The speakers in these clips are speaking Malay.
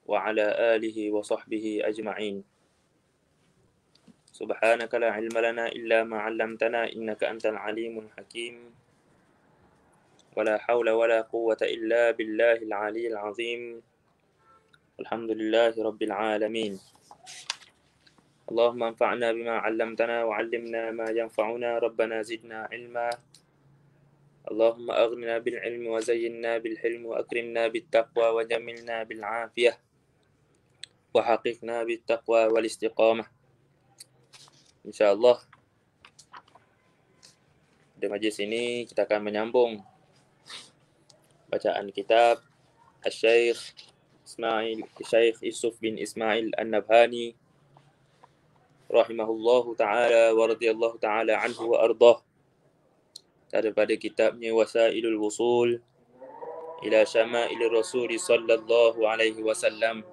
وعلى آله وصحبه أجمعين. سبحانك لا علم لنا إلا ما علمتنا إنك أنت العليم الحكيم ولا حول ولا قوة إلا بالله العلي العظيم. الحمد لله رب العالمين. اللهم انفعنا بما علمتنا وعلمنا ما ينفعنا ربنا زدنا علما. اللهم أغننا بالعلم وزينا بالحلم وأكرمنا بالتقوى وجملنا بالعافية وحققنا بالتقوى والاستقامة. InsyaAllah di majlis ini kita akan menyambung bacaan kitab Syekh Yusuf bin Ismail An-Nabhani rahimahullahu ta'ala wa radiyallahu ta'ala anhu wa ardah, daripada kitabnya Wasailul Wusul ila Syama'il Rasul sallallahu alaihi wasallam.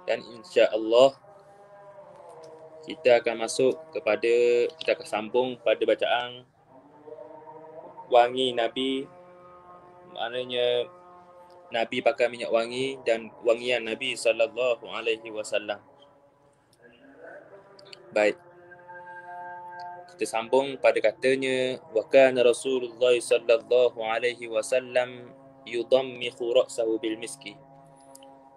Dan insya-Allah kita akan masuk kepada, kita akan sambung pada bacaan wangi Nabi, maknanya Nabi pakai minyak wangi dan wangian Nabi sallallahu alaihi wasallam. Baik. Kita sambung pada katanya, wa kana Rasulullah sallallahu alaihi wasallam yudammihu ra'sahu bil miski.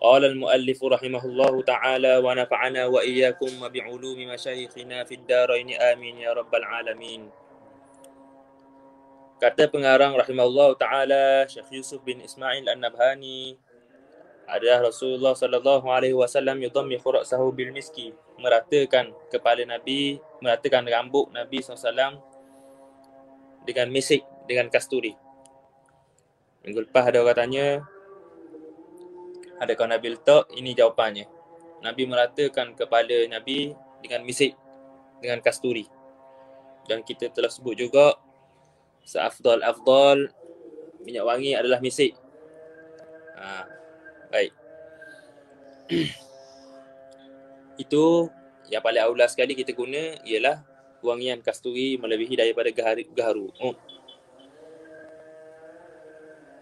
Qala al-muallif rahimahullahu ta'ala wa nafa'ana wa iyyakum wa bi'ulumi masyayikhina fid darain amin ya rabbal alamin. Kata pengarang rahimahullahu ta'ala, Syekh Yusuf bin Ismail An-Nabhani, adalah Rasulullah sallallahu alaihi wasallam yudammihu ra'sahu bil miski, meratakan kepala Nabi, meratakan rambut Nabi SAW dengan misik, dengan kasturi. Minggu lepas ada orang tanya, adakah Nabi letak? Ini jawapannya. Nabi meratakan kepala Nabi dengan misik, dengan kasturi. Dan kita telah sebut juga, seafdal minyak wangi adalah misik. Baik. Itu yang paling aula sekali kita guna ialah wangian kasturi melebihi daripada gaharu.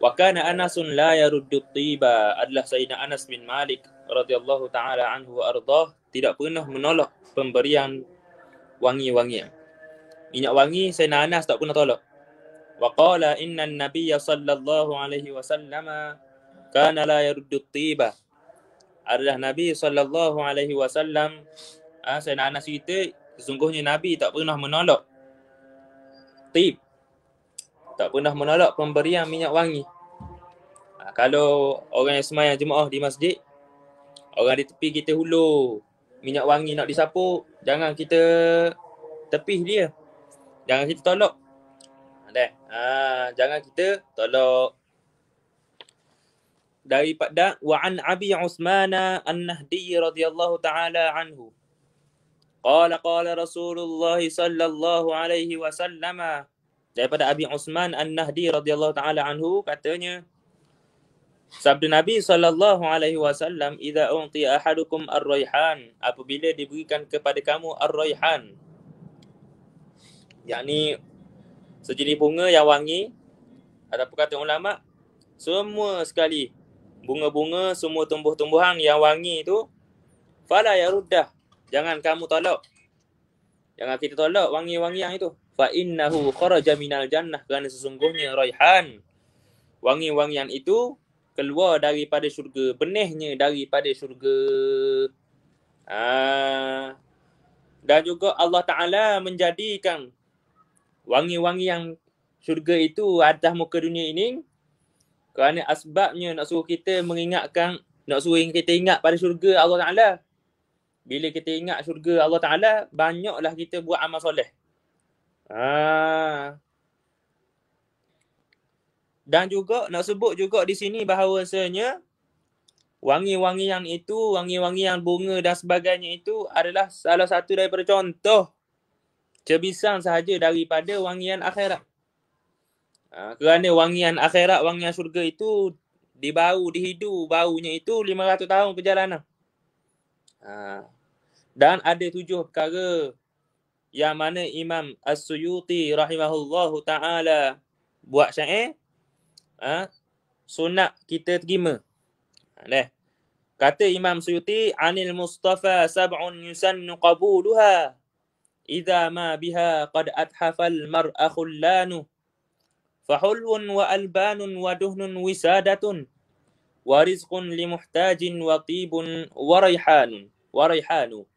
Wa kana Anasun la yaruddu tiba, adalah Sayyidina Anas bin Malik radhiyallahu ta'ala anhu wa ardah, tidak pernah menolak pemberian wangi-wangian. Minyak wangi Sayyidina Anas tak pernah tolak. Wa qala inna an-nabiyya sallallahu alaihi wasallam kana la yaruddu tiba, adalah Nabi sallallahu alaihi wasallam, Sayyidina Anas cerita, sesungguhnya Nabi tak pernah menolak tib, tak pernah menolak pemberian minyak wangi. Kalau orang yang sembahyang jemaah di masjid, orang di tepi kita hulur minyak wangi nak disapu, jangan kita tepih dia, jangan kita tolak. Jangan kita tolak. Daripada wa an Abi Uthman An-Nahdi radhiyallahu ta'ala anhu, qala Rasulullah sallallahu alaihi wasallam, daripada Abi Uthman An-Nahdi radhiyallahu ta'ala anhu, katanya, sabda Nabi sallallahu alaihi wasallam, idza unti ahadukum ar-raihan, apabila diberikan kepada kamu ar-raihan, yakni sejenis bunga yang wangi, ataupun kata ulama, semua sekali bunga-bunga, semua tumbuh-tumbuhan yang wangi itu, fala yaruddah, jangan kamu tolak. Jangan kita tolak wangi-wangian itu. Fa innahu kharaja minal jannah, kerana sesungguhnya raihan, wangi-wangian itu keluar daripada syurga, benihnya daripada syurga. Dan juga Allah Ta'ala menjadikan wangi-wangian syurga itu atas muka dunia ini kerana asbabnya nak suruh kita mengingatkan, nak suruh kita ingat pada syurga Allah Ta'ala. Bila kita ingat syurga Allah Ta'ala, banyaklah kita buat amal soleh. Dan juga nak sebut juga di sini bahawasanya wangi-wangian itu, wangi-wangian bunga dan sebagainya itu adalah salah satu daripada contoh cebisan sahaja daripada wangian akhirat. Kerana wangian akhirat, wangian syurga itu dibau, dihidu baunya itu 500 tahun perjalanan. Dan ada 7 perkara yang mana Imam As-Suyuti rahimahullahu ta'ala buat syair, sunat kita terima. Kata Imam Suyuti, anil Mustafa sab'un yusannu qabuluha idza ma biha qad athafal mar'a khullanu fahulwun wa albanun wa duhnun wisadatun wa rizqun limuhtajin wa tibun wa rayhanu.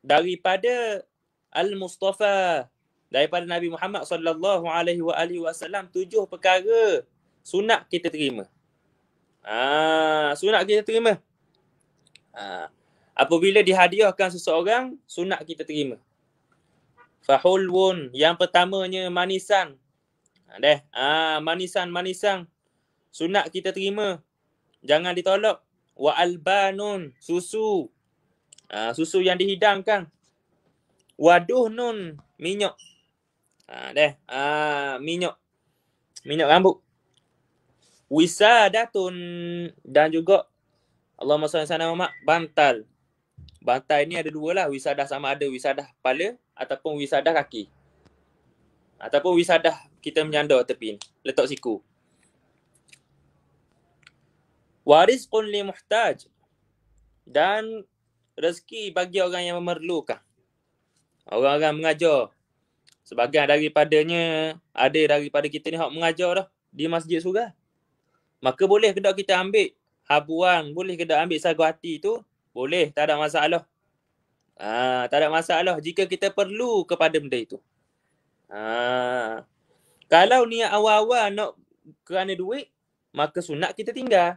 Daripada Al-Mustafa, daripada Nabi Muhammad sallallahu alaihi wasallam, 7 perkara sunat kita terima. Sunat kita terima. Apabila dihadiahkan seseorang, sunat kita terima. Fahulwun, yang pertamanya manisan. Manisan. Sunat kita terima. Jangan ditolak. Wa albanun, susu. Susu yang dihidangkan. Wa duhnun, minyak. Minyak rambut. Wisadatun, dan juga Allahumma salli ala Muhammad, bantal. Bantal ni ada 2 lah. Wisadah sama ada wisadah kepala ataupun wisadah kaki. Ataupun wisadah kita menyandar tepi ni, letak siku. Warizqun li muhtaj, dan rezeki bagi orang yang memerlukan. Orang-orang mengajar. Sebagian daripadanya ada daripada kita ni hak mengajar dah di masjid surah. Maka boleh ke tak kita ambil habuan, boleh ke tak ambil sagu hati tu? Boleh, tak ada masalah. Tak ada masalah jika kita perlu kepada benda itu. Kalau niat awal-awal nak kerana duit, maka sunat kita tinggal.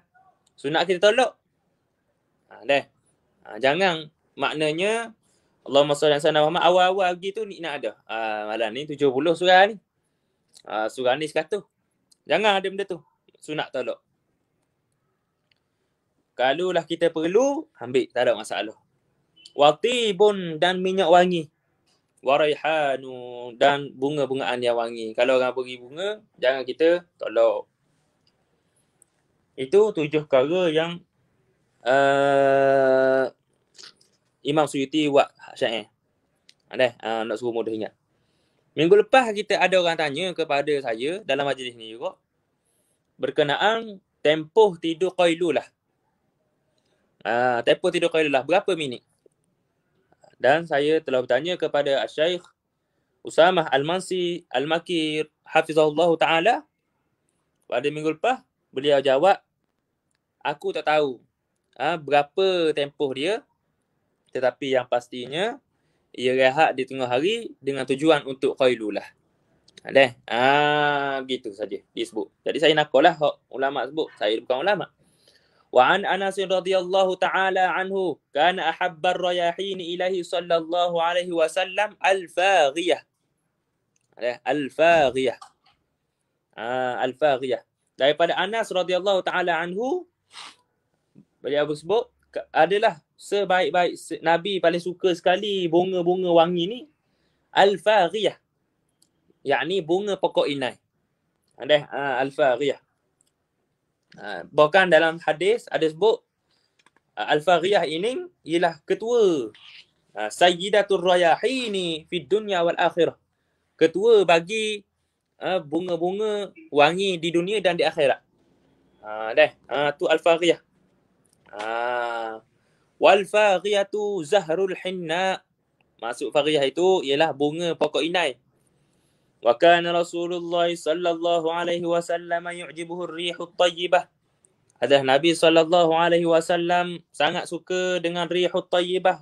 Sunat kita tolak. Jangan maknanya Allahumma salli ala Muhammad awal-awal gitu ni nak ada. Malam ni 70 surah ni. Surah ni 100. Jangan ada benda tu. Sunat tolak. Kalau lah kita perlu, ambil, tak ada masalah. Watibun, dan minyak wangi. Waraihanu, dan bunga-bungaan yang wangi. Kalau orang beri bunga, jangan kita tolak. Itu 7 perkara yang Imam Suyuti buat syair. Nak suruh mudah ingat. Minggu lepas kita ada orang tanya kepada saya dalam majlis ni juga berkenaan tempoh tidur qailulah. Tempoh tidur qailulah berapa minit? Dan saya telah bertanya kepada Syekh Usamah Al-Mansi Al-Makir hafizahullah taala pada minggu lepas. Beliau jawab, aku tak tahu berapa tempoh dia, tetapi yang pastinya ia rehat di tengah hari dengan tujuan untuk qailulah. Begitu saja disebut. Jadi saya nakallah ulama sebut, saya bukan ulama. Wa an Anas radhiyallahu ta'ala anhu kana ahabbar rayahin ilahi sallallahu alaihi wasallam al-faghiyah. Al-faghiyah. Al-faghiyah. Daripada Anas radhiyallahu ta'ala anhu, beliau sebut adalah sebaik-baik Nabi paling suka sekali bunga-bunga wangi ni al-faghiyah, yakni bunga pokok inai. Al-faghiyah. Bahkan dalam hadis ada sebut al-faghiyah ini ialah ketua sayyidatur rayahini fid dunya wal akhirah. Ketua bagi bunga-bunga wangi di dunia dan di akhirat. Tu al-faghiyah. Wal faghiyatu zahrul hinna. Maksud faghiyah itu ialah bunga pokok inai. Wa kana Rasulullah sallallahu alaihi wasallam yu'jibuhu ar-rihu at-tayyibah. Ada Nabi sallallahu alaihi wasallam sangat suka dengan rihu at-tayyibah.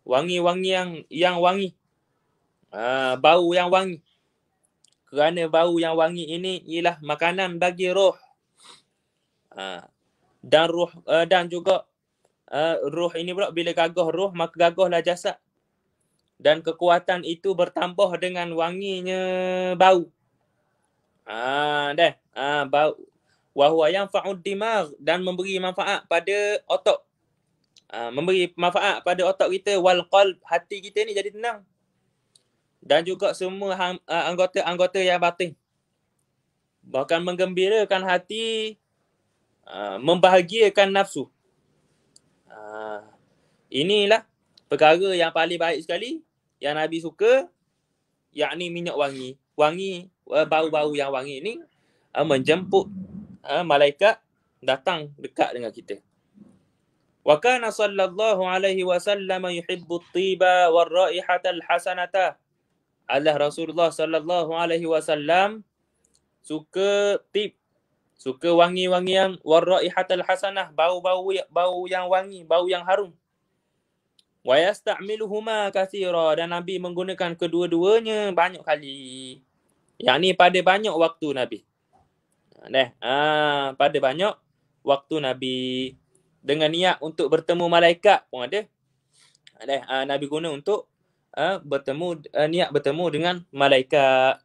Wangi-wangi yang wangi. Bau yang wangi. Kerana bau yang wangi ini ialah makanan bagi roh. Dan roh dan juga roh ini pula bila gagah roh maka gagahlah jasad. Dan kekuatan itu bertambah dengan wanginya bau. Bau. Wa huwa yanfa'ud dimagh, dan memberi manfaat pada otak. Memberi manfaat pada otak kita, wal qalb, hati kita ni jadi tenang. Dan juga semua anggota-anggota yang batin. Bahkan menggembirakan hati, membahagiakan nafsu. Inilah perkara yang paling baik sekali yang Nabi suka, yakni minyak wangi. Wangi, bau-bau yang wangi ni menjemput malaikat datang dekat dengan kita. Wa kana sallallahu alaihi wasallam yuhibbu at-tiba war-raihata al-hasanata. Allah Rasulullah sallallahu alaihi wasallam suka tib, suka wangi-wangian, war-raihatal hasanah, bau yang wangi, bau yang harum. Wa yasta'miluhuma katsira, dan Nabi menggunakan kedua-duanya banyak kali. Yang ni pada banyak waktu Nabi. Pada banyak waktu Nabi, dengan niat untuk bertemu malaikat pun ada. Nabi guna untuk niat bertemu dengan malaikat.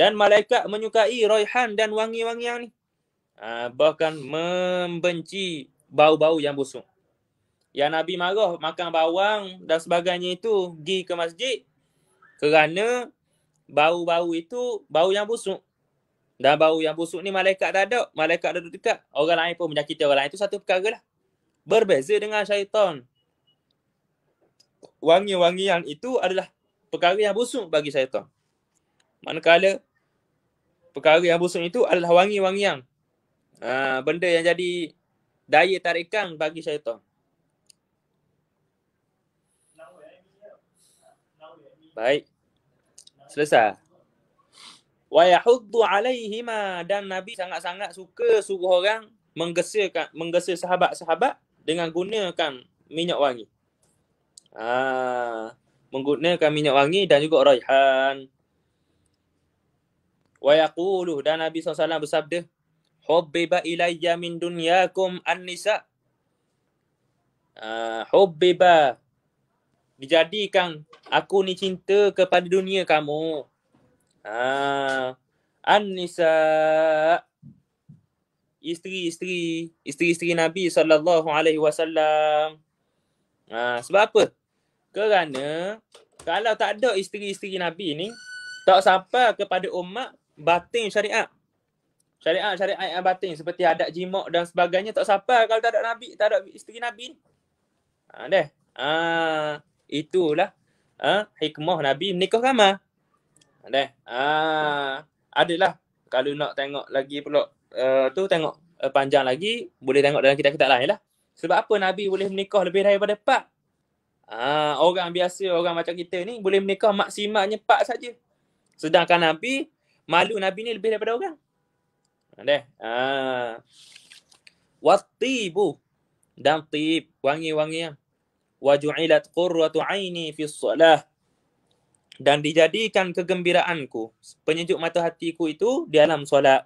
Dan malaikat menyukai raihan dan wangi-wangian ni. Bahkan membenci bau-bau yang busuk. Yang Nabi marah makan bawang dan sebagainya itu pergi ke masjid kerana bau-bau itu bau yang busuk. Dan bau yang busuk ni malaikat tak ada. Malaikat duduk dekat. Orang lain pun menyakiti orang lain. Itu satu perkara lah. Berbeza dengan syaitan. Wangi-wangian itu adalah perkara yang busuk bagi syaitan. Manakala perkara yang busuk itu adalah wangi-wangian. Benda yang jadi daya tarikan bagi syaitan. Baik. Selesai. Wa yahuddu alaihima, dan Nabi sangat-sangat suka suruh orang menggesa sahabat-sahabat dengan gunakan minyak wangi. Menggunakan minyak wangi dan juga raihan. Wa yaqulu, dan Nabi SAW bersabda, hubbiba ilayya min dunyakum an-nisa. Hubbiba, dijadikan aku ni cinta kepada dunia kamu. An-nisa, isteri-isteri Nabi sallallahu alaihi wasallam. Sebab apa? Kerana kalau tak ada isteri-isteri Nabi ni, tak sampai kepada umat batin syariat. Syariat yang batin seperti adat jimak dan sebagainya tak sampai kalau tak ada Nabi, tak ada isteri Nabi ni. Itulah hikmah Nabi menikah ramai. Adalah kalau nak tengok lagi pula tengok panjang lagi, boleh tengok dalam kitab-kitab lain lah. Sebab apa Nabi boleh menikah lebih daripada 4? Orang biasa, orang macam kita ni boleh menikah maksimalnya 4 saja. Sedangkan Nabi, malu Nabi ni lebih daripada orang. Wattibu, dan tib, wangi-wangian. Waju'ilat qurratu aini fi shalah, dan dijadikan kegembiraanku, penyejuk mata hatiku itu di dalam solat.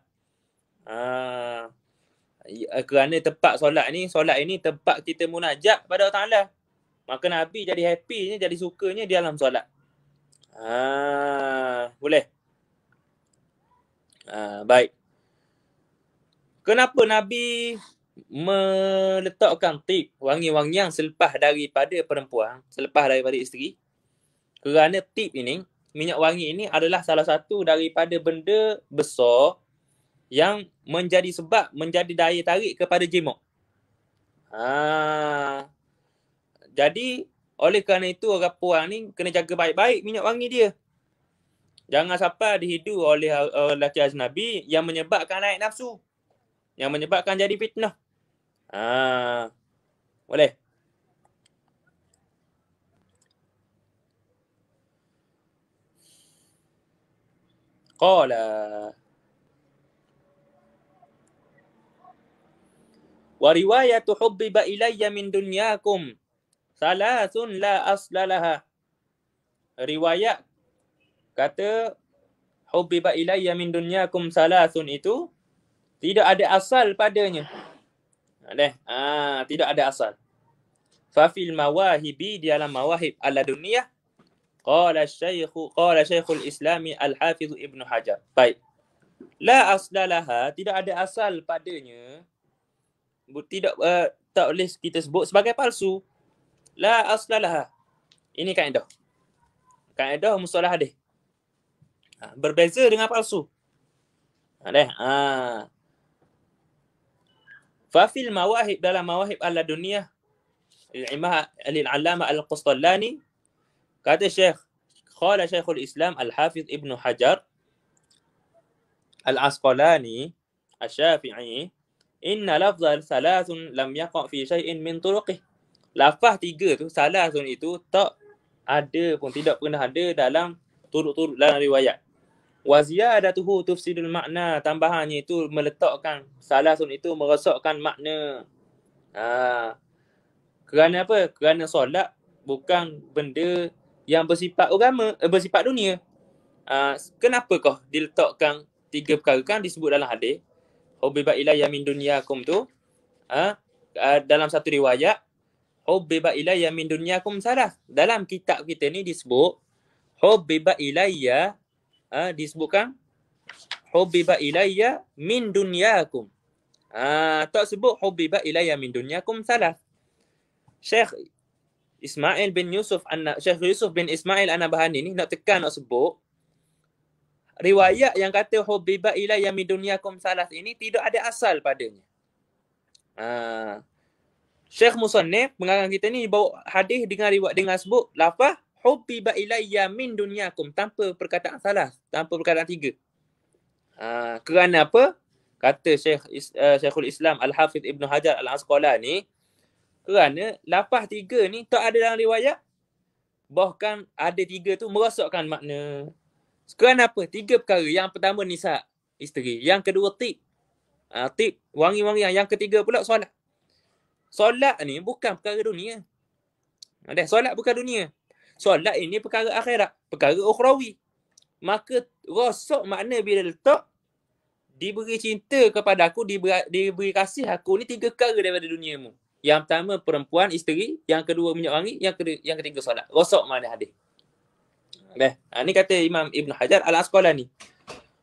Kerana tempat solat ini tempat kita munajat pada Allah Ta'ala. Maka Nabi jadi happynya, jadi sukanya di dalam solat. Boleh? Baik. Kenapa Nabi meletakkan tip, wangi-wangian selepas daripada perempuan, selepas daripada isteri? Kerana tip ini, minyak wangi ini adalah salah satu daripada benda besar yang menjadi sebab, menjadi daya tarik kepada jimat. Jadi, oleh kerana itu orang perempuan ni kena jaga baik-baik minyak wangi dia. Jangan sampai dihidu oleh lelaki ajnabi yang menyebabkan naik nafsu, yang menyebabkan jadi fitnah. Boleh? Qala wa riwayatu hubbiba ilayya min dunyakum salasun la asla laha. Riwayat kata hubbiba ilayya min dunyakum salasun itu tidak ada asal padanya. Tidak ada asal. Fa fil mawahibi, di dalam mawahib al-dunyah, qala Syekhul Islami Al-Hafiz Ibnu Hajar. Baik. La aslalaha, tidak ada asal padanya. Tidak tak boleh kita sebut sebagai palsu. La aslalaha. Ini kaedah. Kaedah mustalah hadis. Berbeza dengan palsu. Fafil mawahib, dalam mawahib al-dunyah, al-Allama al-Qustallani, kata qala Syekhul Islam Al-Hafiz Ibnu Hajar Al-Asqalani Asy-Syafi'i, Inna lafzal salasun lam yaqa' fi syai'in min turuqih. Lafaz 3 tu, salasun itu tak ada pun, tidak pernah ada dalam turut-turut dalam riwayat. Wa ziyadatuhu tufsidul makna, tambahannya itu meletakkan salasun itu merosakkan makna. Kerana apa? Kerana solat bukan benda yang bersifat agama, bersifat dunia. Kenapakah diletakkan 3 perkara? Kan disebut dalam hadis, hubbiba ilayya min dunyakum tu, dalam satu riwayat, hubbiba ilayya min dunyakum salah. Dalam kitab kita ni disebut hubbiba ilayya, disebutkan hubbiba ilayya min dunyakum. Tak sebut hubbiba ilayya min dunyakum salah. Syekh Ismail bin Yusuf bin Ismail An-Nabhani ni nak tekan, nak sebut riwayat yang kata hubbiba ilayya min dunyakum salas ini tidak ada asal padanya. Syekh Musannif pengarang kita ni bawa hadis dengan riwayat dengan sebut lafaz hubbiba ilayya min dunyakum tanpa perkataan salas, tanpa perkataan 3. Kerana apa? Kata Syekhul Islam Al-Hafidh Ibn Hajar Al-Asqalani, kerana lafaz 3 ni tak ada dalam riwayat. Bahkan ada 3 tu merosakkan makna. Kerana apa? 3 perkara. Yang pertama nisa, isteri. Yang kedua tib. Tib, wangi-wangian. Yang ketiga pula solat. Solat ni bukan perkara dunia. Solat bukan dunia. Solat ini perkara akhirat. Perkara ukhrawi. Maka rosak makna bila letak diberi cinta kepada aku, diberi kasih aku ni 3 perkara daripada duniamu. Yang pertama perempuan, isteri. Yang kedua minyak wangi. Yang ketiga solat. Rosak makna hadis. Ini kata Imam Ibn Hajar Al-Asqalani.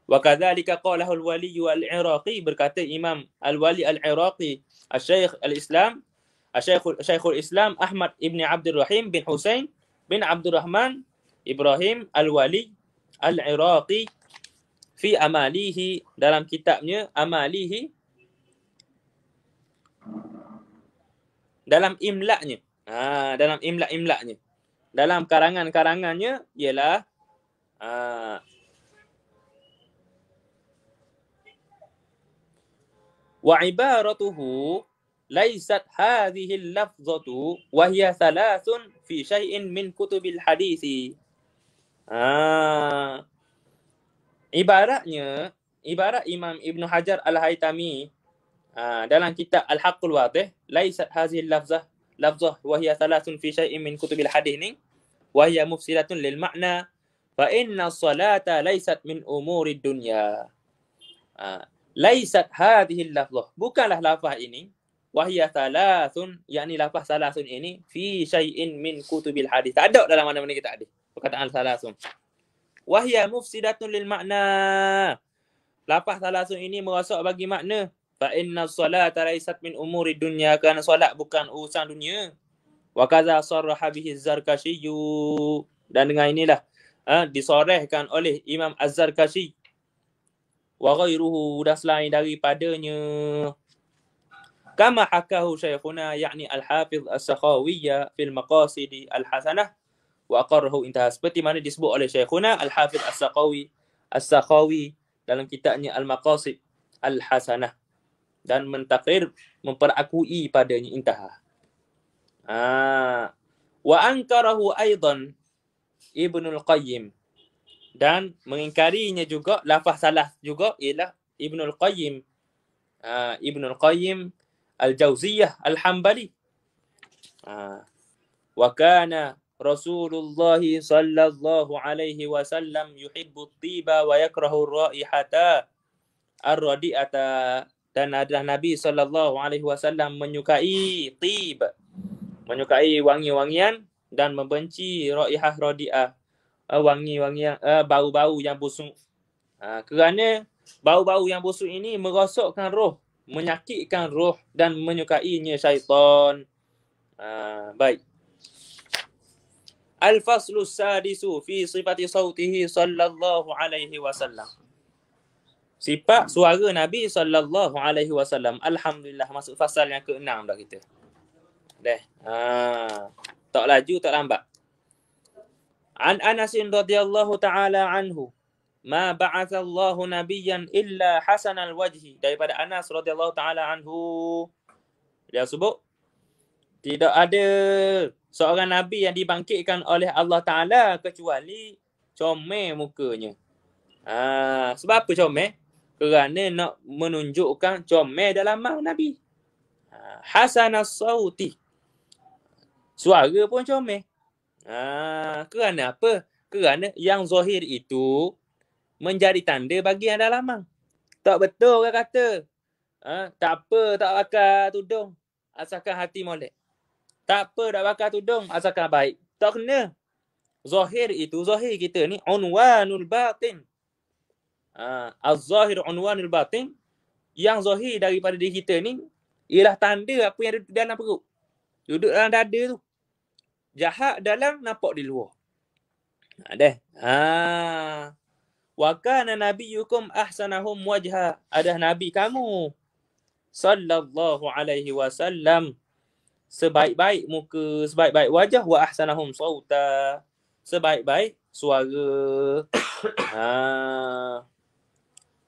Wa kadzalika qalahu al-Wali al-Iraqi, berkata Imam al-Wali al-Iraqi, Syekhul Islam Ahmad ibn Abdul Rahim bin Husain bin Abdul Rahman Ibrahim al-Wali al-Iraqi fi amalihi, dalam kitabnya Amalihi, dalam imla'nya. Dalam imla'nya. Dalam karangan-karangannya ialah wa ibaratuhu laysat hadhihi al-lafzatu wa hiya thalathun fi syai'in min kutubil hadisi. Ibarat Imam Ibn Hajar Al-Haytami dalam kitab Al-Haqqul Wadih, laysat hadhihi al-lafzah wa hiya thalathun fi syai'in min kutubil hadis ni wa hiya mufsidatun lil ma'na fa inna as-salata laysat min umuri dunya. Laysat hadhihi al-lafzah, bukanlah lafaz ini, wa hiya thalathun, yakni lafaz thalathun ini fi syai'in min kutubil hadis, tak ada dalam mana-mana kitab hadis perkataan thalathun. Wa hiya mufsidatun lil ma'na, lafaz thalathun ini merosak bagi makna. Fa inna as-salata laysat min umuri dunya, kerana solat bukan urusan dunia. Wa kadza sarraha bihi az-Zarkashi, dan dengan inilah disorehkan oleh Imam Az-Zarkashi wa ghairuhu, dan selain daripadanya. Kama hakahu syekhuna yakni Al-Hafidh As-Sakhawiyya fil Maqasid Al-Hasanah wa aqarrahu, intaha, seperti mana disebut oleh syekhuna Al-Hafidh As-Sakhawi dalam kitabnya Al-Maqasid Al-Hasanah, dan mentakrir, memperakui padanya, intaha. Wa ankarahu aidan Ibnul Qayyim, dan mengingkarinya juga, lafaz salah juga, ialah Ibnul Qayyim, Ibnul Qayyim Al-Jauziyah Al-Hambali. Wa kana Rasulullah sallallahu alaihi wasallam yuhibbu at-tiba wa yakrahu ar-raihata ar-radi'ata, dan adalah Nabi sallallahu alaihi wasallam menyukai tib, menyukai wangi-wangian, dan membenci raihah radi'ah, wangi-wangian, bau-bau yang busuk. Kerana bau-bau yang busuk ini merosakkan roh, menyakitkan roh, dan menyukainya syaitan. Baik. Al-faslu sadisu fi sifati sautihi sallallahu alaihi wasallam. Sifat suara Nabi sallallahu alaihi wasallam. Alhamdulillah, masuk fasal yang ke-6 dah kita. Tak laju, tak lambat. An Anas radhiyallahu ta'ala anhu, ma ba'atsallahu nabiyyan illa hasanal wajhi. Daripada Anas radhiyallahu taala anhu, dia sebut tidak ada seorang nabi yang dibangkitkan oleh Allah Taala kecuali comel mukanya. Sebab apa comel? Kerana nak menunjukkan comel dalam nabi. Hasanas sauti. Suara pun comel. Kerana apa? Kerana yang zahir itu menjadi tanda bagi yang dalamang. Tak betul orang kata. Tak apa, tak bakar tudung. Asalkan hati molek. Tak apa, tak bakar tudung. Asalkan baik. Tak kena. Zahir itu, zahir kita ni, unwanul batin. Az-zahir unwanul batin. Yang zahir daripada diri kita ni, ialah tanda apa yang ada dalam perut. Duduk dalam dada tu. Jahat dalam, nampak di luar. Wa kana nabiyyukum ahsanahum wajha. Ada nabi kamu sallallahu alaihi wasallam sebaik-baik muka, sebaik-baik wajah, wa ahsanahum sauta, sebaik-baik suara.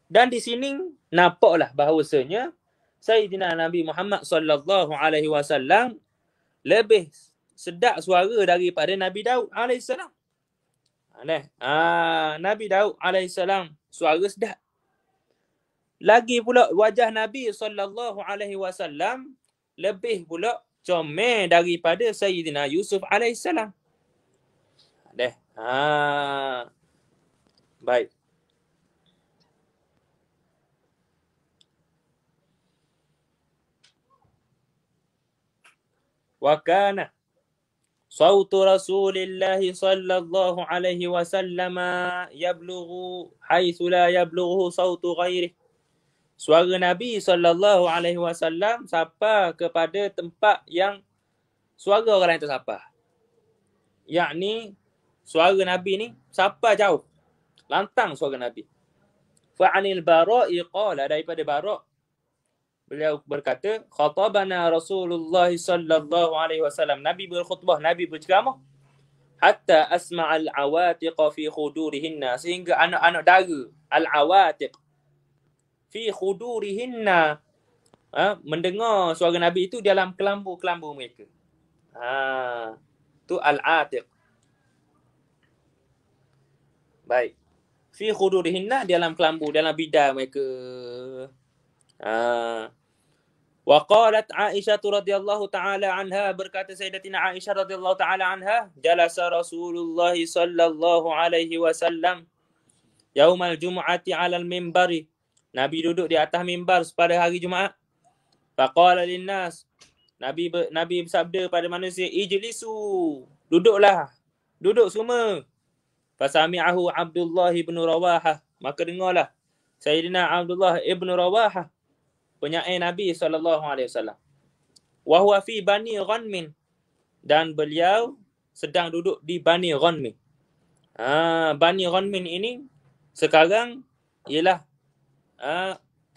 Dan di sini nampaklah bahawasanya Sayyidina Nabi Muhammad sallallahu alaihi wasallam lebih sedap suara daripada Nabi Daud alaihissalam. Nabi Daud alaihissalam suara sedap. Lagi pula wajah Nabi sallallahu alaihi wasallam lebih pula comel daripada Sayyidina Yusuf alaihissalam. Baik. Wa kana sautu Rasulillah sallallahu alaihi wasallam yablughu haitsu la yablughu sautu ghairihi. Suara Nabi sallallahu alaihi wasallam sampai kepada tempat yang suara orang lain tak sampai. Yakni suara Nabi ni sampai jauh. Lantang suara Nabi. Fa'anil Bara'i qala, daripada Bara' beliau berkata, khatabana Rasulullah sallallahu alaihi wasallam. Nabi berkhutbah, Nabi berceramah. Hatta asma'al awatiq fi khudurihinna, sehingga anak-anak dara al-awatiq fi khudurihinna mendengar suara Nabi itu dalam kelambu-kelambu mereka. Tu al-atiq. Baik. Fi khudurihinna, dalam kelambu, dalam bidar mereka. Wa qalat Aisyah radhiyallahu taala anha, berkata Sayyidatina Aisyah radhiyallahu taala anha, jalasa Rasulullah sallallahu alaihi wasallam yaumal jumu'ati 'alal mimbari. Nabi duduk di atas mimbar pada hari Jumaat. Faqala linnas, Nabi bersabda pada manusia, ijlisu, duduklah. Duduk semua. Fasami'ahu Abdullah ibn Rawahah, maka dengarlah Sayyidina Abdullah ibn Rawahah, penyair Nabi sallallahu alaihi wasallam. Wa huwa fi Bani Ghanmin, dan beliau sedang duduk di Bani Ghanmin. Bani Ghanmin ini sekarang ialah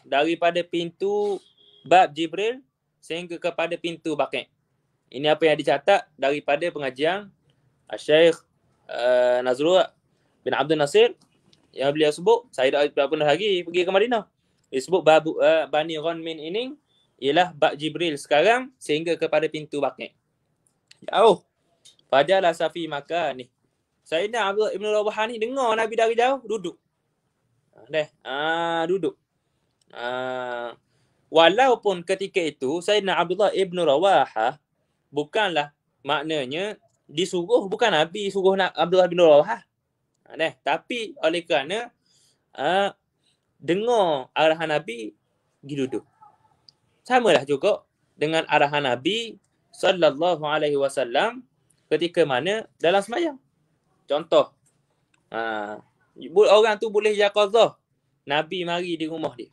daripada pintu bab Jibril sehingga kepada pintu Baqi'. Ini apa yang dicatat daripada pengajian Syekh Nazrul bin Abdul Nasir yang beliau sebut. Saya dah pernah lagi pergi ke Madinah. Dia sebut Bani Ghanmin ini ialah bab Jibril sekarang sehingga kepada pintu Baqi'. Jauh. Fajalah safi makan ni. Sayyidina Abdullah ibn Rawahah ni dengar Nabi dari jauh, duduk. Duduk. Walaupun ketika itu Sayyidina Abdullah ibn Rawahah bukanlah maknanya disuruh, bukan Nabi suruh Abdullah bin Rawahah. Tapi oleh kerana dengar arahan Nabi, pergi duduk. Samalah juga dengan arahan Nabi sallallahu alaihi wasallam ketika mana dalam sembahyang. Contoh, orang tu boleh yaqazah, Nabi mari di rumah dia.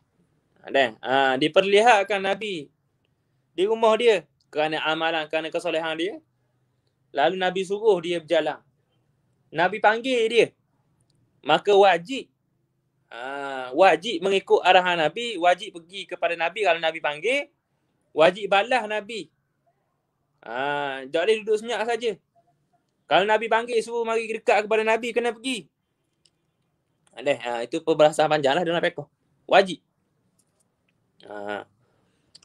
Diperlihatkan Nabi di rumah dia kerana amalan, kerana kesolehan dia. Lalu Nabi suruh dia berjalan. Nabi panggil dia. Maka wajib mengikut arahan Nabi, wajib pergi kepada Nabi kalau Nabi panggil, wajib balas Nabi. Tak boleh duduk senyap saja. Kalau Nabi panggil suruh mari dekat kepada Nabi, kena pergi. Itu perbahasan panjang lah dalam fiqh. Wajib.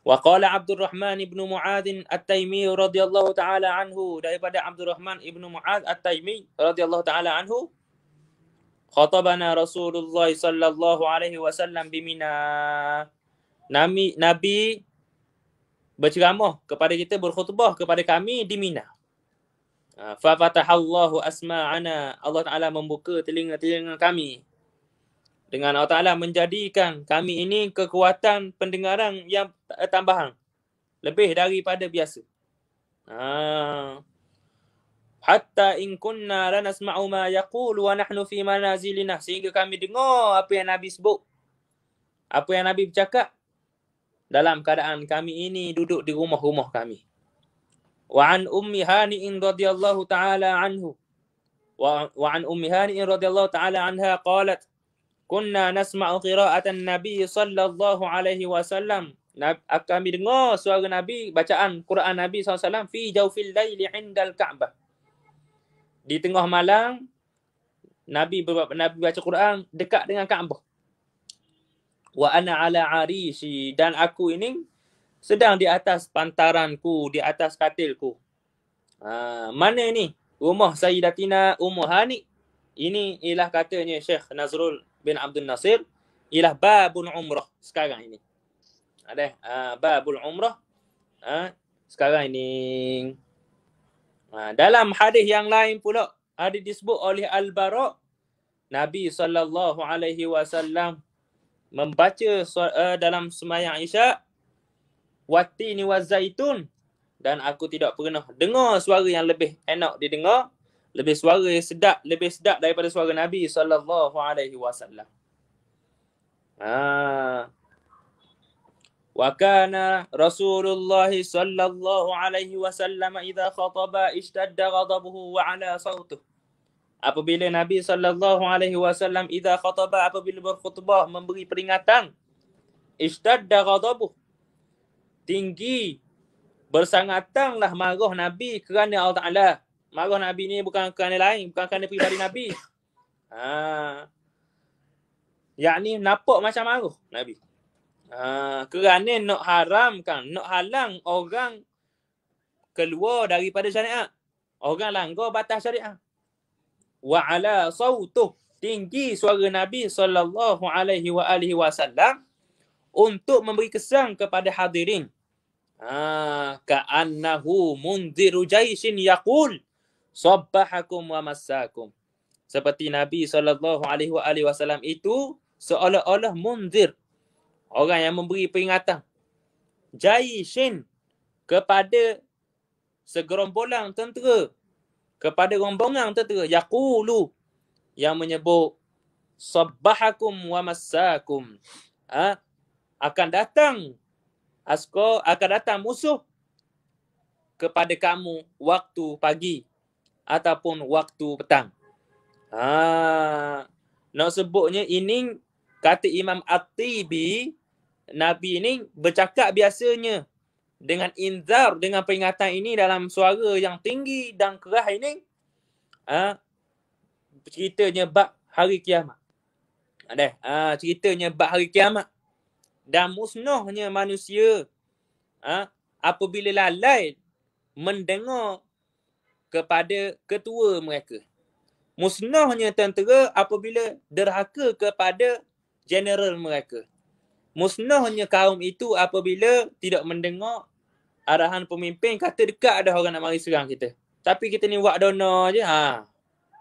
Wa qala Abdurrahman ibn Mu'adz At-Taimi radhiyallahu taala anhu, daripada Abdurrahman ibn Mu'adz At-Taimi radhiyallahu taala anhu, khatabana Rasulullah sallallahu alaihi wasallam bi Mina. Nabi berceramah kepada kita, berkhutbah kepada kami di Mina. Fa fatahallahu asma'ana, Allah Taala membuka telinga-telinga kami. Dengan Allah Ta'ala menjadikan kami ini kekuatan pendengaran yang tambahan. Lebih daripada biasa. Hatta in kunna la nasma'u ma yaqulu wa nahnu fi manazilina. Sehingga kami dengar apa yang Nabi sebut. Apa yang Nabi bercakap. Dalam keadaan kami ini duduk di rumah-rumah kami. Wa an ummi hani'in radhiyallahu ta'ala anhu. Wa an ummi hani'in radhiyallahu ta'ala anha qalat. Kunna nasma'u qira'atan Nabi sallallahu alaihi wasallam. Kami dengar suara Nabi, bacaan Quran Nabi SAW fi jawfil laili indal Ka'bah. Di tengah malam Nabi baca Quran dekat dengan Kaabah. Wa ana ala arishi, dan aku ini sedang di atas pantaranku, di atas katilku. Mana ini? Rumah Sayyidatina Ummu Hani. Ini ialah katanya Syekh Nazrul bin Abdul Nasir, ialah babul umrah sekarang ini. Babul umrah sekarang ini. Dalam hadis yang lain pula ada disebut oleh Al-Bara, Nabi sallallahu alaihi wasallam membaca dalam sembahyang Isya, wattini wazaitun, dan aku tidak pernah dengar suara yang lebih enak didengar, lebih sedap daripada suara Nabi sallallahu alaihi wasallam. Wa kana Rasulullah sallallahu alaihi wasallam idza khataba ishtadda ghadabuhu wa ala sautuh. Apabila Nabi sallallahu alaihi wasallam idza khataba, apabila berkhutbah memberi peringatan, ishtadda ghadabuh, tinggi bersangatanglah marah Nabi kerana Allah Taala. Marah Nabi ni bukan kerana lain, bukan kerana pribadi Nabi. Yakni nampak macam marah Nabi. Kerana nak haramkan, nak halang orang keluar daripada syariat. Orang langgar batas syariat. Wa ala sautuh, tinggi suara Nabi sallallahu alaihi wasallam untuk memberi kesan kepada hadirin. Ka'annahu munziru jaisin yaqul sabbahakum wa massakum. Seperti Nabi sallallahu alaihi wasallam itu seolah-olah munzir, orang yang memberi peringatan, jaisin, kepada segerombolan tentera, kepada rombongan tentera, yaqulu, yang menyebut sabbahakum wa massakum, akan datang musuh kepada kamu waktu pagi ataupun waktu petang. Nak sebutnya ini, kata Imam At-Tibi, Nabi ini bercakap biasanya dengan inzar, dengan peringatan ini dalam suara yang tinggi dan keras ini, ceritanya bab hari kiamat. Ceritanya bab hari kiamat. Dan musnahnya manusia apabila lalai mendengar kepada ketua mereka. Musnahnya tentera apabila derhaka kepada general mereka. Musnahnya kaum itu apabila tidak mendengar arahan pemimpin, kata dekat ada orang nak mari serang kita. Tapi kita ni buat dona je,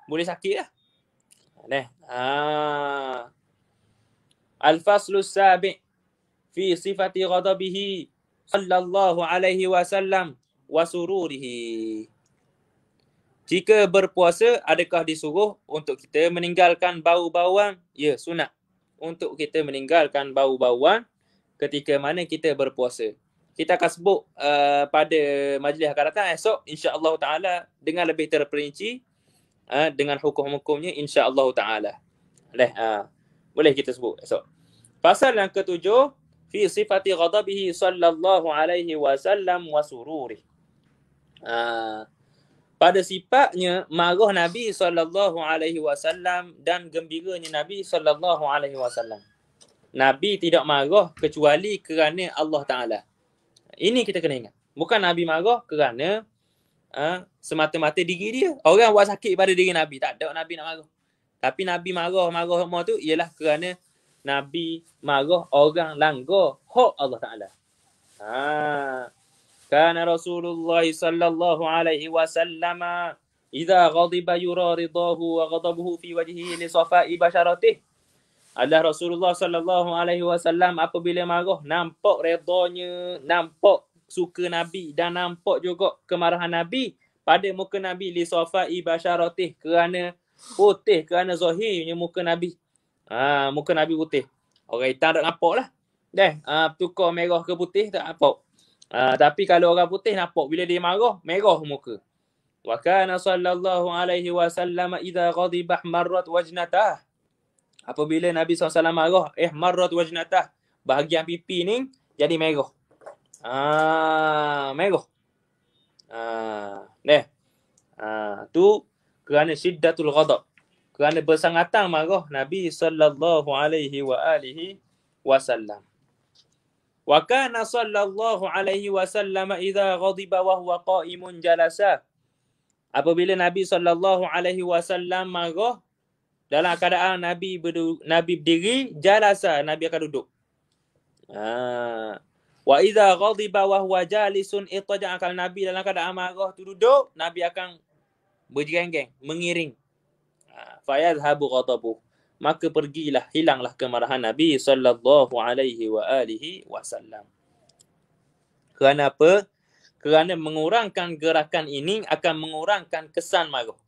boleh sakit lah. Al-Faslus Sabi' fi sifati ghadabihi sallallahu alaihi wasallam wa sururihi. Jika berpuasa, adakah disuruh untuk kita meninggalkan bau-bauan? Ya, sunat untuk kita meninggalkan bau-bauan ketika mana kita berpuasa. Kita akan sebut pada majlis akan datang esok, insya-Allah taala, dengan lebih terperinci dengan hukum-hukumnya, insya-Allah taala. Boleh kita sebut esok. Pasal yang ketujuh, fi sifati ghadabihi sallallahu alaihi wasallam wa sururih. pada sifatnya marah Nabi SAW dan gembiranya Nabi SAW. Nabi tidak marah kecuali kerana Allah Ta'ala. Ini kita kena ingat. Bukan Nabi marah kerana semata-mata diri dia. Orang buat sakit pada diri Nabi. Tak ada Nabi nak marah. Tapi Nabi marah semua tu ialah kerana Nabi marah orang langgar hak Allah Ta'ala. Kana Rasulullah sallallahu alaihi wasallam idza ghadiba yura ridahu wa ghadabuhu fi wajhihi li safa'i basharatih. Adalah Rasulullah sallallahu alaihi wasallam apabila marah nampak redanya, nampak suka Nabi dan nampak juga kemarahan Nabi pada muka Nabi li safa'i basharatih, kerana putih, kerana zahirnya muka Nabi. Muka Nabi putih. Orang hitam tak nampaklah. Tukar merah ke putih tak nampak. Tapi kalau orang putih nampak bila dia marah, merah muka. Wa kana sallallahu alaihi wasallam idza ghadiba ihmarrat wajnatah. Apabila Nabi SAW marah, ihmarrat wajnatah, bahagian pipi ni jadi merah. Merah. Tu kerana syiddatul ghadab. Kerana bersangatan marah Nabi sallallahu alaihi wa alihi wasallam. Wa kana sallallahu alaihi wasallam idza ghadiba wa huwa qa'imun jalasa. Apabila Nabi sallallahu alaihi wasallam marah, dalam keadaan Nabi berdiri, jalasa, Nabi akan duduk. Wa idza ghadiba wa huwa jalisun ittaja'a, kalau Nabi dalam keadaan marah tu duduk, Nabi akan berjengeng, mengiring. Fayadhhabu ghadabuh, maka pergilah, hilanglah kemarahan Nabi sallallahu alaihi wa alihi wasallam. Kerana apa? Kerana mengurangkan gerakan ini akan mengurangkan kesan marah.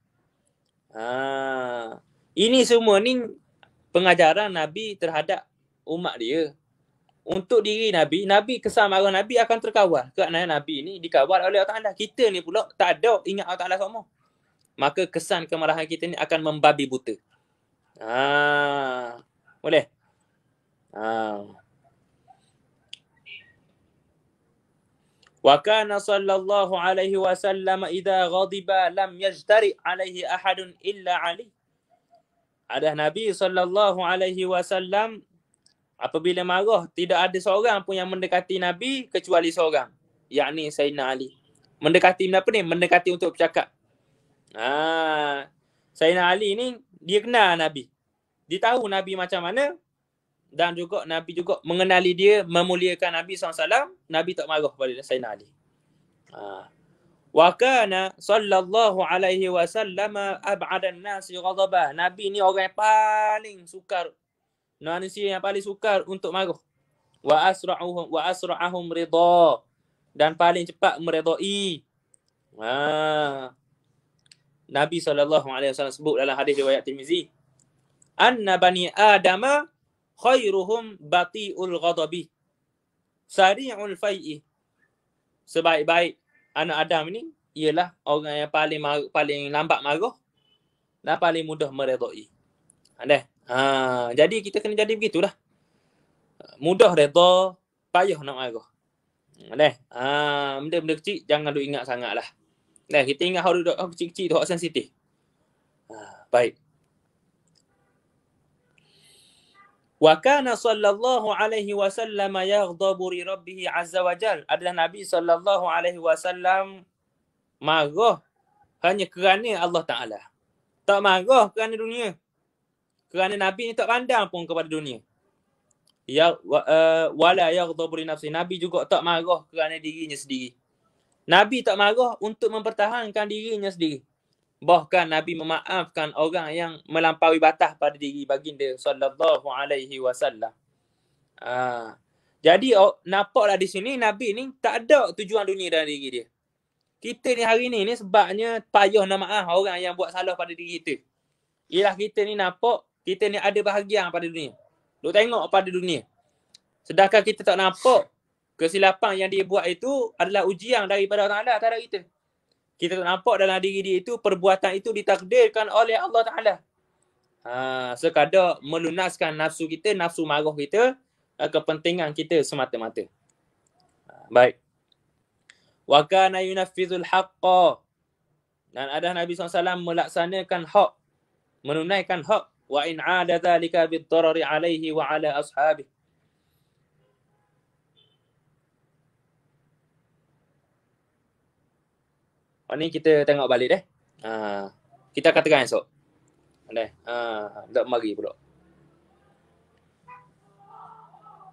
Ini semua ni pengajaran Nabi terhadap umat dia. Untuk diri Nabi, kesan marah Nabi akan terkawal. Kerana Nabi ni dikawal oleh Allah Ta'ala. Kita ni pula tak ada ingat Allah Ta'ala semua. Maka kesan kemarahan kita ni akan membabi buta. Boleh? Wa kana sallallahu alaihi wasallam idza ghadiba lam yajtari alaihi ahadun illa Ali. Ada Nabi sallallahu alaihi wasallam apabila marah tidak ada seorang pun yang mendekati Nabi kecuali seorang, yakni Sayyidina Ali. Mendekati apa ni? Mendekati untuk bercakap. Sayyidina Ali ni dia kenal Nabi. Dia tahu Nabi macam mana, dan juga Nabi juga mengenali dia, memuliakan Nabi SAW. Nabi tak marah pada Sayyidina Ali. Wa kana sallallahu alaihi wasallam ab'adan nasi ghadaba. Nabi ni orang yang paling sukar, manusia yang paling sukar untuk marah. Wa asra'ahum ridha, dan paling cepat meredai. Nabi SAW sebut dalam hadis riwayat Tirmizi, anna bani adama khairuhum bati'ul ghadabi sari'ul fai'i. Sebaik-baik anak Adam ni ialah orang yang paling lambat marah dan paling mudah meredai. Jadi kita kena jadi begitulah. Mudah redha, payah nak marah. Benda-benda kecil jangan duk ingat sangatlah. Kita ingat hal kecil-kecil tu, hal sensitif. Baik. Wa kana sallallahu alaihi wasallam yaghdabu li rabbih azza wa jal. Adalah Nabi sallallahu alaihi wasallam marah hanya kerana Allah Ta'ala. Tak marah kerana dunia. Kerana Nabi ni tak pandang pun kepada dunia. Wala yaghdabu li nafsi. Nabi juga tak marah kerana dirinya sendiri. Nabi tak marah untuk mempertahankan dirinya sendiri. Bahkan Nabi memaafkan orang yang melampaui batas pada diri baginda sallallahu alaihi wasallam. Jadi nampaklah di sini Nabi ni tak ada tujuan dunia dalam diri dia. Kita ni hari ni sebabnya payah nak maaf orang yang buat salah pada diri kita. Ialah kita ni nampak kita ni ada bahagian pada dunia. Duk tengok pada dunia. Sedangkan kita tak nampak kesilapan yang dia buat itu adalah ujian daripada Allah Ta'ala terhadap kita. Kita tak nampak dalam diri dia itu, perbuatan itu ditakdirkan oleh Allah Ta'ala. Sekadar melunaskan nafsu kita, nafsu marah kita, kepentingan kita semata-mata. Baik. Wa kana yunaffizul haqqa. Dan ada Nabi SAW melaksanakan hak, menunaikan hak. Wa in 'ada dzalika bid-darari 'alaihi wa 'ala ashabihi. Ni kita tengok balik deh. Kita katakan esok. Tak mari pula.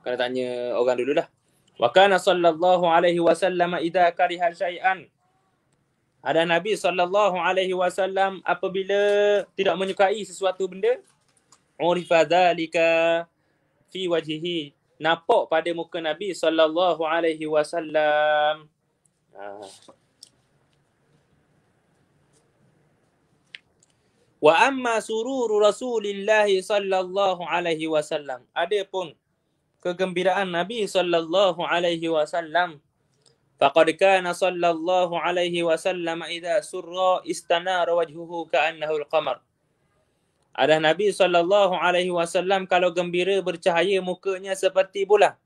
Kena tanya orang dulu dah. Wa kana sallallahu alaihi wasallam idza kariha syai'an. Ada Nabi sallallahu alaihi wasallam apabila tidak menyukai sesuatu benda, urifa dzalika fi wajhihi. Nampak pada muka Nabi sallallahu alaihi wasallam. Wa amma sururu Rasulillah sallallahu alaihi wasallam. Adapun kegembiraan Nabi sallallahu alaihi wasallam, faqad kana sallallahu alaihi wasallam idza surra istanara wajhuhu ka'annahu al-qamar. Ada Nabi sallallahu alaihi wasallam kalau gembira bercahaya mukanya seperti bulan.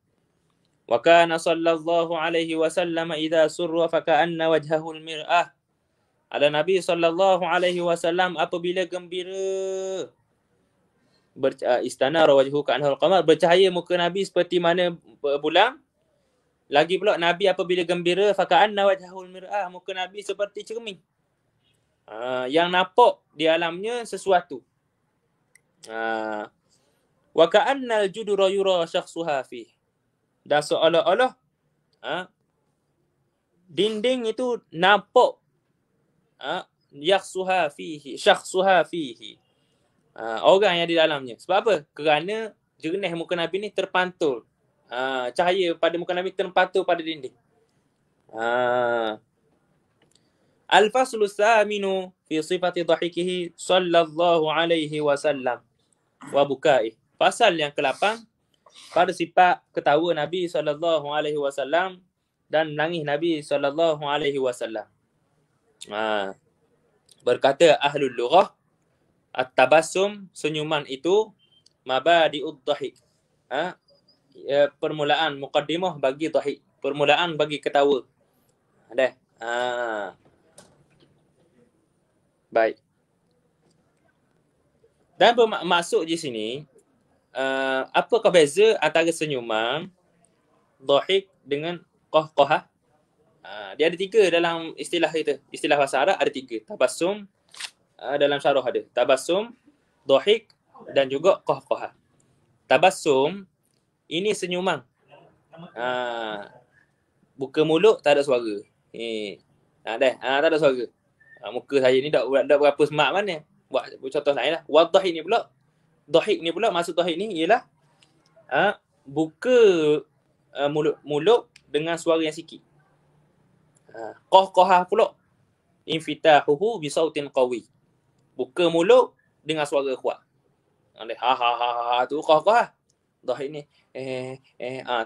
Wa kana sallallahu alaihi wasallam idza surra fa ka'anna wajhahu al-mir'ah. Ada Nabi sallallahu alaihi wasallam apabila gembira istanara wajhuhu ka'annahu al-qamar, bercahaya muka Nabi seperti mana bulan. Lagi pula Nabi apabila gembira faka'anna wajhahul mir'ah, muka Nabi seperti cermin. Yang nampak di alamnya sesuatu. Wa ka'annal judura yura syakhsuha fi. Dan seolah-olah dinding itu nampak yakhsuha fihi, syakhsuha fihi. Orang yang di dalamnya. Sebab apa? Kerana jernih muka Nabi ni terpantul. Cahaya pada muka Nabi terpantul pada dinding. Al-faslu tsaminu fi sifati dhahikihi sallallahu alaihi wasallam wa bukai. Pasal yang ke-8 pada sifat ketawa Nabi sallallahu alaihi wasallam dan menangis Nabi sallallahu alaihi wasallam. Berkata ahlul lughah, at-tabassum, senyuman itu, mabadi'ud dhahik. Permulaan muqaddimah bagi dhahik, permulaan bagi ketawa. Baik. Dan bermaksud di sini, apakah beza antara senyuman, dhahik dengan qahqahah? Dia ada 3 dalam istilah kita. Istilah bahasa Arab ada 3. Tabassum, dalam syarah ada. Tabassum, dhahik dan juga qahqahah. Tabassum, ini senyuman. Buka mulut tak ada suara. Tak ada suara. Muka saya ni tak berapa smart mana. Buat contoh lain lah. Wadhahik ni pula. Dhahik ni pula, maksud dhahik ni ialah buka mulut dengan suara yang sikit. Qahqahah pula, infitahuhu bisautin qawi. Buka mulut dengan suara kuat. Tu qahqahah. Dhahik ni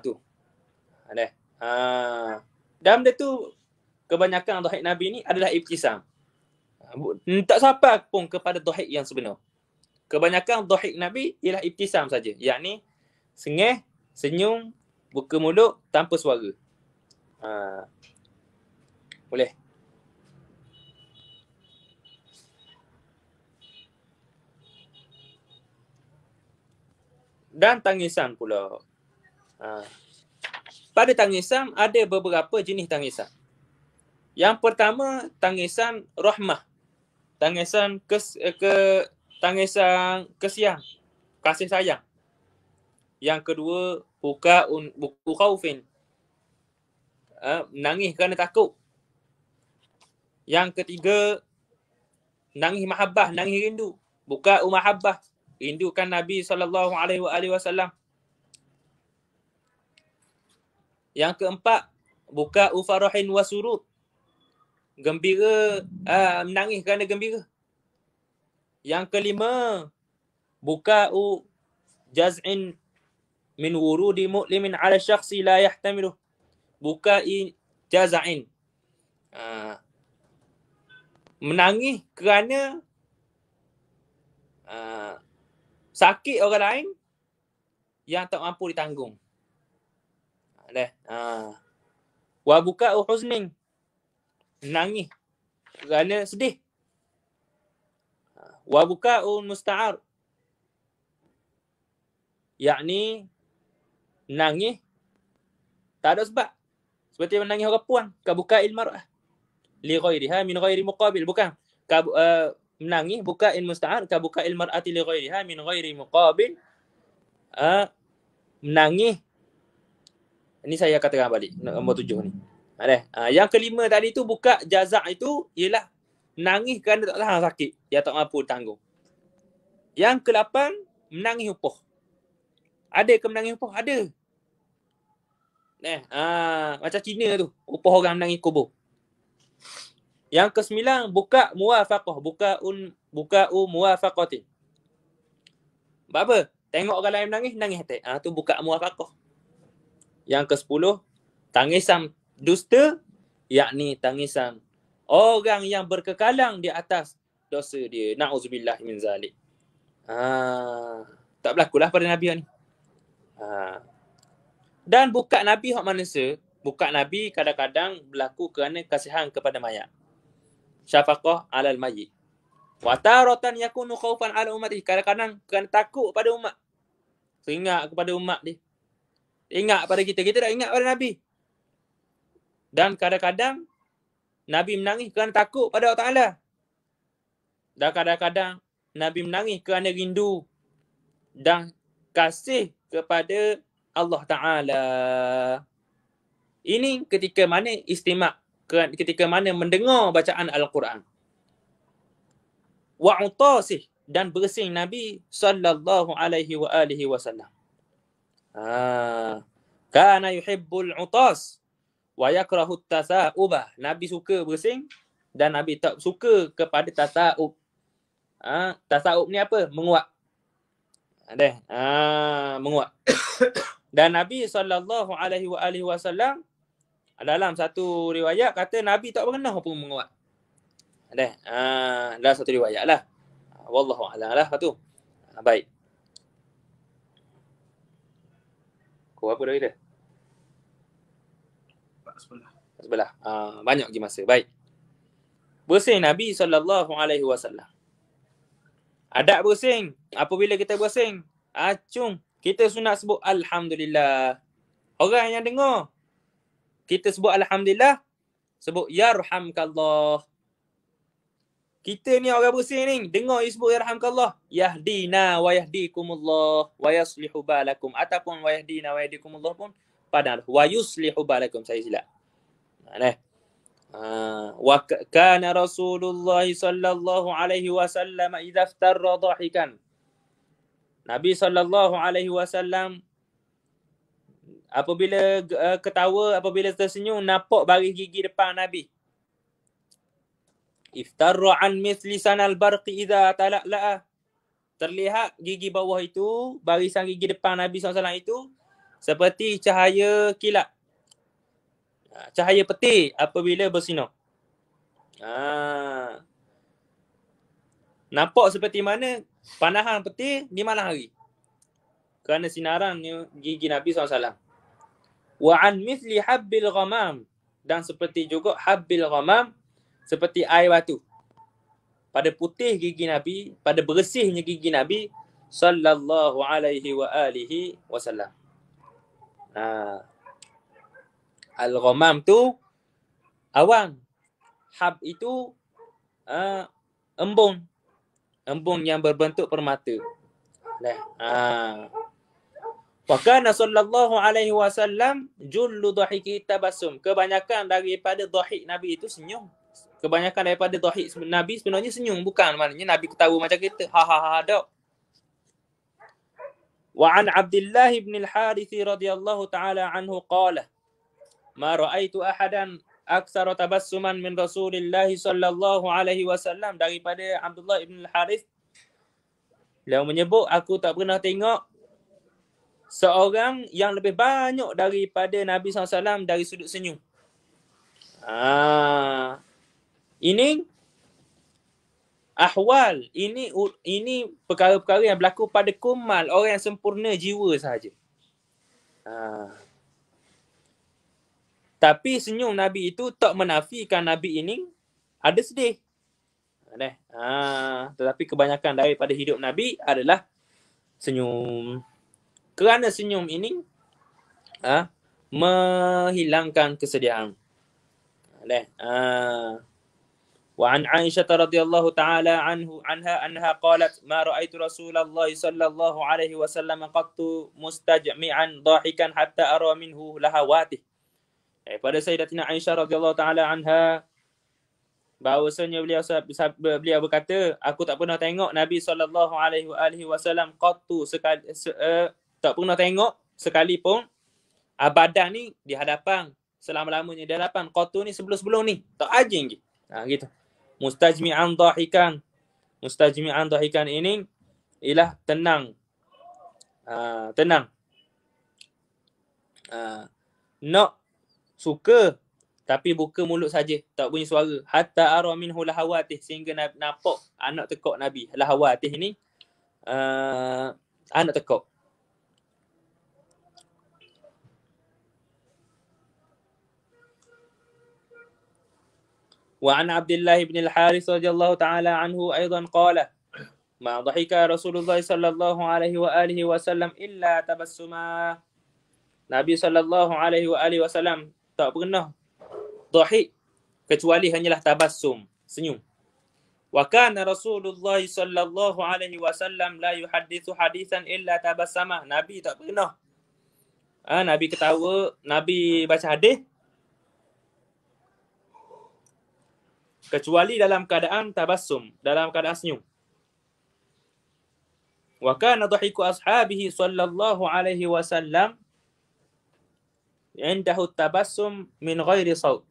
tu. Dan benda tu kebanyakan dhahik Nabi ni adalah ibtisam. Tak sampai pun kepada dhahik yang sebenar. Kebanyakan dhahik Nabi ialah ibtisam saja. Yakni sengih, senyum, buka mulut tanpa suara. Boleh. Dan tangisan pula. Pada tangisan ada beberapa jenis tangisan. Yang pertama, tangisan rahmah. Tangisan tangisan kesian, kasih sayang. Yang kedua, buku khaufin. Menangis kerana takut. Yang ketiga, nangis mahabbah, nangis rindu. Buka mahabbah, rindukan Nabi sallallahu alaihi wasallam. Yang keempat, buka farahin wa surut. Gembira, menangis kerana gembira. Yang kelima, buka jaz'in min wurudi mu'limin ala syakhsi la yahtamiluh. Buka jaz'in. Menangis kerana sakit orang lain yang tak mampu ditanggung. Wa buka huznin. Menangis kerana sedih. Wa buka'un musta'ar, yakni menangis tak ada sebab. Seperti menangis orang puan, ka buka'il mar'ah li ghairiha min ghairi muqabil. Bukan menangis buka'in musta'ar ka buka'il mar'ati li ghairiha min ghairi muqabil. Menangis, ini saya katakan balik nombor 7 ni. Yang kelima tadi tu buka jazak itu ialah menangis kerana tak tahan sakit, dia tak mampu tanggung. Yang ke-8 menangis upoh. Ada ke menangis upoh? Ada. Macam Cina tu, upoh orang menangis kubur. Yang ke-9 buka muwafaqah, buka'u muwafaqatin. Sebab apa? Tengok orang lain menangis, nangis hati. Tu buka muwafaqah. Yang ke-10 tangisan dusta, yakni tangisan orang yang berkekalang di atas dosa dia. Na'udzubillah min zalik. Tak berlakulah pada Nabi ni. Dan buka Nabi hak manusia, buka Nabi kadang-kadang berlaku kerana kasihan kepada mayat. Syafaqah alal mayyit. Wa taratan yakunu khaufan ala ummati. Kadang-kadang kerana takut pada umat. Teringat kepada umat dia. Ingat pada kita, kita tak ingat pada Nabi. Dan kadang-kadang Nabi menangis kerana takut pada Allah Ta'ala. Dan kadang-kadang Nabi menangis kerana rindu dan kasih kepada Allah Ta'ala. Ini ketika mana istimak, ketika mana mendengar bacaan Al-Quran. Wa'utasih, dan bersin Nabi sallallahu alaihi wa alihi wasallam. Kana yuhibbul utas wa yakrahu tasa'ubah. Nabi suka bersin dan Nabi tak suka kepada tasa'ub. Tasa'ub ni apa? Menguap. Menguap. Dan Nabi sallallahu alaihi wa alihi wasallam dalam satu riwayat kata Nabi tak pernah pun menguap. Dalam satu riwayat lah. Wallahu a'lam lah tu. Baik. Kau apa dah kita? Sebelah. Banyak lagi masa. Baik. Bersin Nabi sallallahu alaihi wasallam. Adab bersin. Apabila kita bersin, kita sunat sebut alhamdulillah. Orang yang dengar, kita sebut alhamdulillah, sebut yarhamkallah. Kita ni orang bersin ni, dengar dia sebut yarhamkallah, yahdina wa yahdikumullah wa yuslihu balakum, ataupun wa yahdina wa yahdikumullah pun padahal wa yuslihu balakum, saya silap. Wa kana Rasulullah sallallahu alaihi wasallam idza iftarra dhahikan. Nabi sallallahu alaihi wasallam apabila ketawa, apabila tersenyum, nampak baris gigi depan Nabi. Iftarra an misli sanal barqi idza tala'la'a. Terlihat gigi bawah itu, barisan gigi depan Nabi SAW itu seperti cahaya kilat. Cahaya petir apabila bersinar. Nampak seperti mana panahan petir di malam hari. Kerana sinaran gigi Nabi SAW. Wa an mithli habbil ghamam. Dan seperti juga habbil ghamam, seperti air batu. Pada putih gigi Nabi, pada bersihnya gigi Nabi sallallahu alaihi wa alihi wasallam. Al-ghamam tu awan. Hab itu embun. Embun yang berbentuk permata. Wa kana sallallahu alaihi wasallam jullu dhahiki tabassum. Kebanyakan daripada dhahik Nabi itu senyum. Kebanyakan daripada dhahik Nabi sebenarnya senyum, bukan maknanya Nabi ketawa macam kita. Tak. Wa an Abdullah bin al-Harith radhiyallahu ta'ala anhu qala ma ra'aitu ahadan aktsara tabassuman min Rasulillah sallallahu alaihi wasallam. Daripada Abdullah bin al-Harith, beliau menyebut, aku tak pernah tengok seorang yang lebih banyak daripada Nabi SAW dari sudut senyum. Ini ahwal, ini perkara-perkara yang berlaku pada kumal, orang yang sempurna jiwa sahaja. Tapi senyum Nabi itu tak menafikan Nabi ini ada sedih. Tetapi kebanyakan daripada hidup Nabi adalah senyum. Kerana senyum ini menghilangkan kesedihan. وعن عائشة رضي الله تعالى عنها أنها قالت ما رأيت رسول الله صلى الله عليه وسلم قط مستجمعا ضاحكا حتى أرى منه لهواته. Pada Sayyidatina Aisyah radhiyallahu taala anha, bahawasanya beliau berkata, aku tak pernah tengok Nabi sallallahu alaihi wasallam qattu sekali, tak pernah tengok sekalipun badan ni di hadapan, selama-lamanya di hadapan. Qattu ni sebelum ni, tak ajing je. Gitu. Mustajmi'an dhahikan ini ialah tenang. Nak suka tapi buka mulut saja, tak bunyi suara. Hatta ara minhu lahawatih, sehingga nampak anak tekuk Nabi. Lahawatih ni anak tekuk. وعن عبد الله بن الحارث رضي الله تعالى عنه أيضا قال ما ضحك رسول الله صلى الله عليه وآله وسلم إلا تبسما. Nabi sallallahu alaihi wasallam tak pernah dhahik kecuali hanyalah tabassum, senyum. Wa kana Rasulullah sallallahu alaihi wasallam la yuhaddithu hadithan illa tabassama. Nabi tak pernah Nabi ketawa, Nabi baca hadis kecuali dalam keadaan tabassum, dalam keadaan senyum. Wa kana dhahiku ashabihi sallallahu alaihi wasallam indahu tabassum min ghairi saut.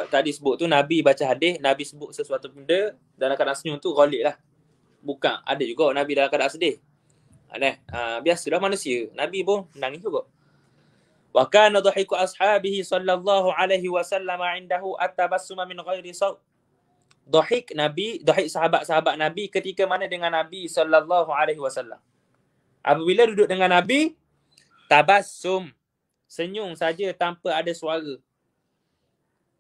Tadi sebut tu Nabi baca hadis, Nabi sebut sesuatu benda dalam keadaan senyum tu ghalib lah. Bukan, ada juga Nabi dalam keadaan sedih. Biasalah manusia, Nabi pun menangis juga. Wa kana dhahiku ashabihi sallallahu alaihi wasallam indahu at-tabassum min ghairi saut. Dhahik sahabat-sahabat Nabi ketika mana dengan Nabi sallallahu alaihi wasallam. Apabila duduk dengan Nabi, tabassum, senyum saja tanpa ada suara.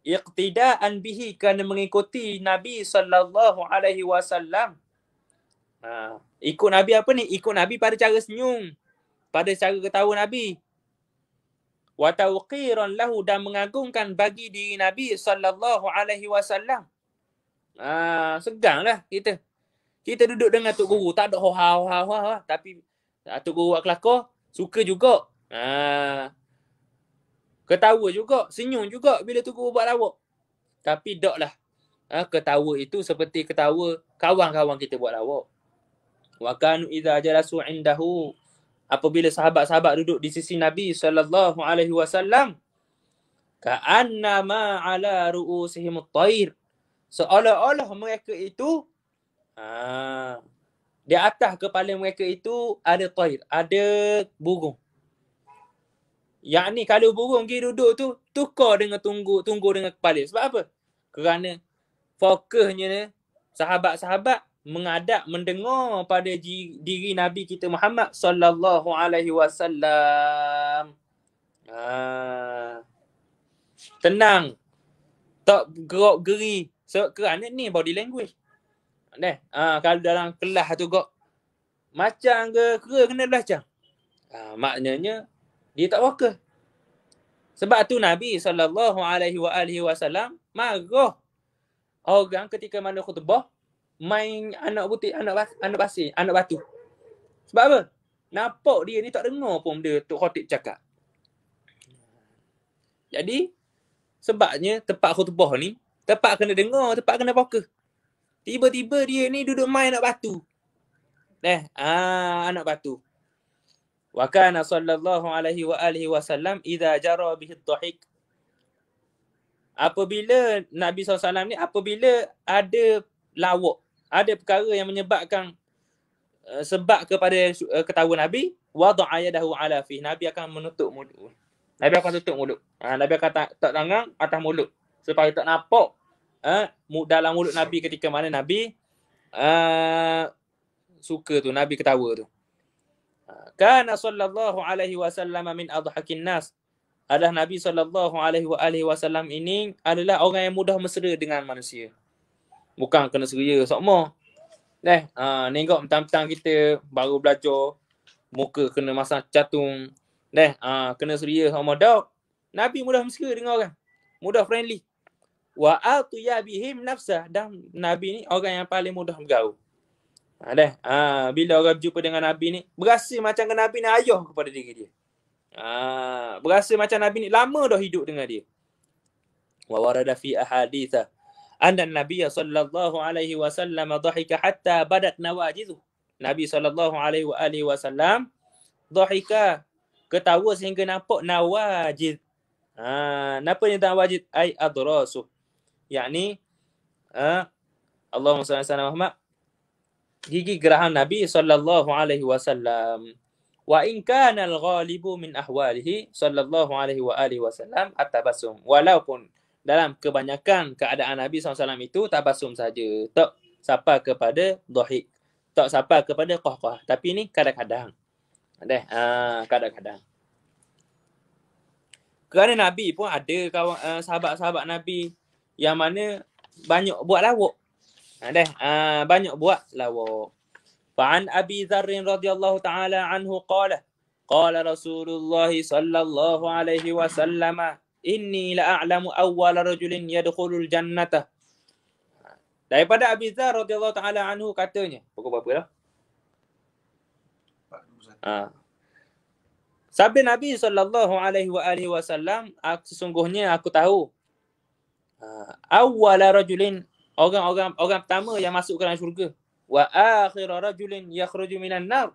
Iqtidaan bihi, kerana mengikuti Nabi sallallahu alaihi wasallam. Ikut Nabi apa ni? Ikut Nabi pada cara senyum, pada cara ketawa Nabi. Wa tawqiran lahu, dan mengagungkan bagi diri Nabi sallallahu alaihi wasallam. Seganglah kita. Kita duduk dengan Tok Guru, tak ada ho-ha, tapi Tok Guru buat kelakar, suka juga. Ketawa juga, senyum juga bila Tok Guru buat lawak. Tapi daklah ketawa itu seperti ketawa kawan-kawan kita buat lawak. Wa kanu idza jalasu indahu, apabila sahabat-sahabat duduk di sisi Nabi sallallahu alaihi wasallam, ka'annama ala ru'usihim at-tayr, seolah-olah mereka itu di atas kepala mereka itu ada tayr, ada burung. Yang ni kalau burung pergi duduk tu, tukar dengan tunggu dengan kepala. Sebab apa? Kerana fokusnya sahabat-sahabat mengadap, mendengar pada diri Nabi kita Muhammad sallallahu alaihi wasallam. Tenang, tak gerak-geri. Kerana ni body language. Kalau dalam kelas tu kok macam kera kena belajar. Maknanya dia tak fokus. Sebab tu Nabi sallallahu alaihi wasallam marah orang ketika mana khutbah main anak butik, anak pasir, anak batu. Sebab apa? Nampak dia ni tak dengar pun benda Tok Khatib cakap. Jadi sebabnya tempat khutbah ni tempat kena dengar, tempat kena fokus. Tiba-tiba dia ni duduk main anak batu. Anak batu. Wa kana sallallahu alaihi wasallam idza jara bihi ad-dhahik. Apabila Nabi SAW ni, apabila ada lawak, ada perkara yang menyebabkan sebab kepada ketawa Nabi, wada'a yadahu ala fi, Nabi akan menutup mulut. Nabi akan tutup mulut. Nabi akan tak tangan atas mulut supaya tak nampak dalam mulut Nabi ketika mana Nabi suka tu, Nabi ketawa tu. Kana sallallahu alaihi wasallam min adhakin nas. Adalah Nabi sallallahu alaihi wasallam ini adalah orang yang mudah mesra dengan manusia. Bukan kena seria sokmo. Nengok mentang-mentang kita baru belajar, muka kena masang catung. Kena seria sokmo dak. Nabi mudah mesra dengan orang. Mudah friendly. Wa atiya bihim nafsah, dan Nabi ni orang yang paling mudah bergaul. Bila orang berjumpa dengan Nabi ni, berasa macam Nabi ni ayah kepada diri dia. Berasa macam Nabi ni lama dah hidup dengan dia. Wa warada fi ahaditha anna Nabi sallallahu alaihi wasallam dhahika hatta badat nawajizuh. Nabi sallallahu alaihi wasallam dhahika, ketawa sehingga nampak nawajiz. Napa ni nawajiz? Ai adrasu. Yakni Allahumma salli ala Muhammad, gigi geraham Nabi sallallahu alaihi wasallam. Wa in kana al-ghalibu min ahwalihi sallallahu alaihi wasallam at-tabassum. Walaupun dalam kebanyakan keadaan Nabi SAW itu tabassum saja, tak sampai kepada dhahik, tak sampai kepada qahqah. Tapi ni kadang-kadang. Kadang-kadang. Kerana Nabi pun ada kawan sahabat-sahabat Nabi yang mana banyak buat lawak. Banyak buat lawak. Fa'an Abi Dzar radhiyallahu ta'ala anhu qala Rasulullah sallallahu alaihi wasallam, inni la a'lamu awwala rajulin yadkhulul jannata. Daripada Abi Dzar radhiyallahu ta'ala anhu katanya, pukul berapa dah? Sabda Nabi sallallahu alaihi wasallam, sesungguhnya aku tahu awwala rajulin, orang pertama yang masuk ke dalam syurga, wa akhira rajulin yakhruju minan nar,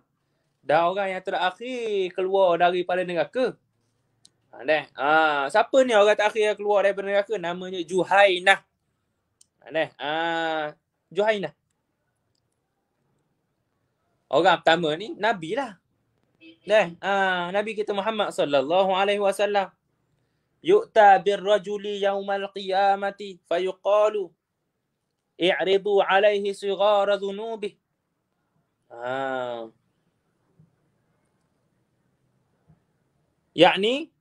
dan orang yang terakhir keluar daripada neraka. Siapa ni orang terakhir yang keluar daripada neraka? Namanya Juhainah. Juhainah. Orang pertama ni Nabi lah. Nabi kita Muhammad sallallahu alaihi wasallam. Yu'ta birrajuli yaumal qiyamati fayuqalu i'ridu alaihi sighara dhunubih. Yakni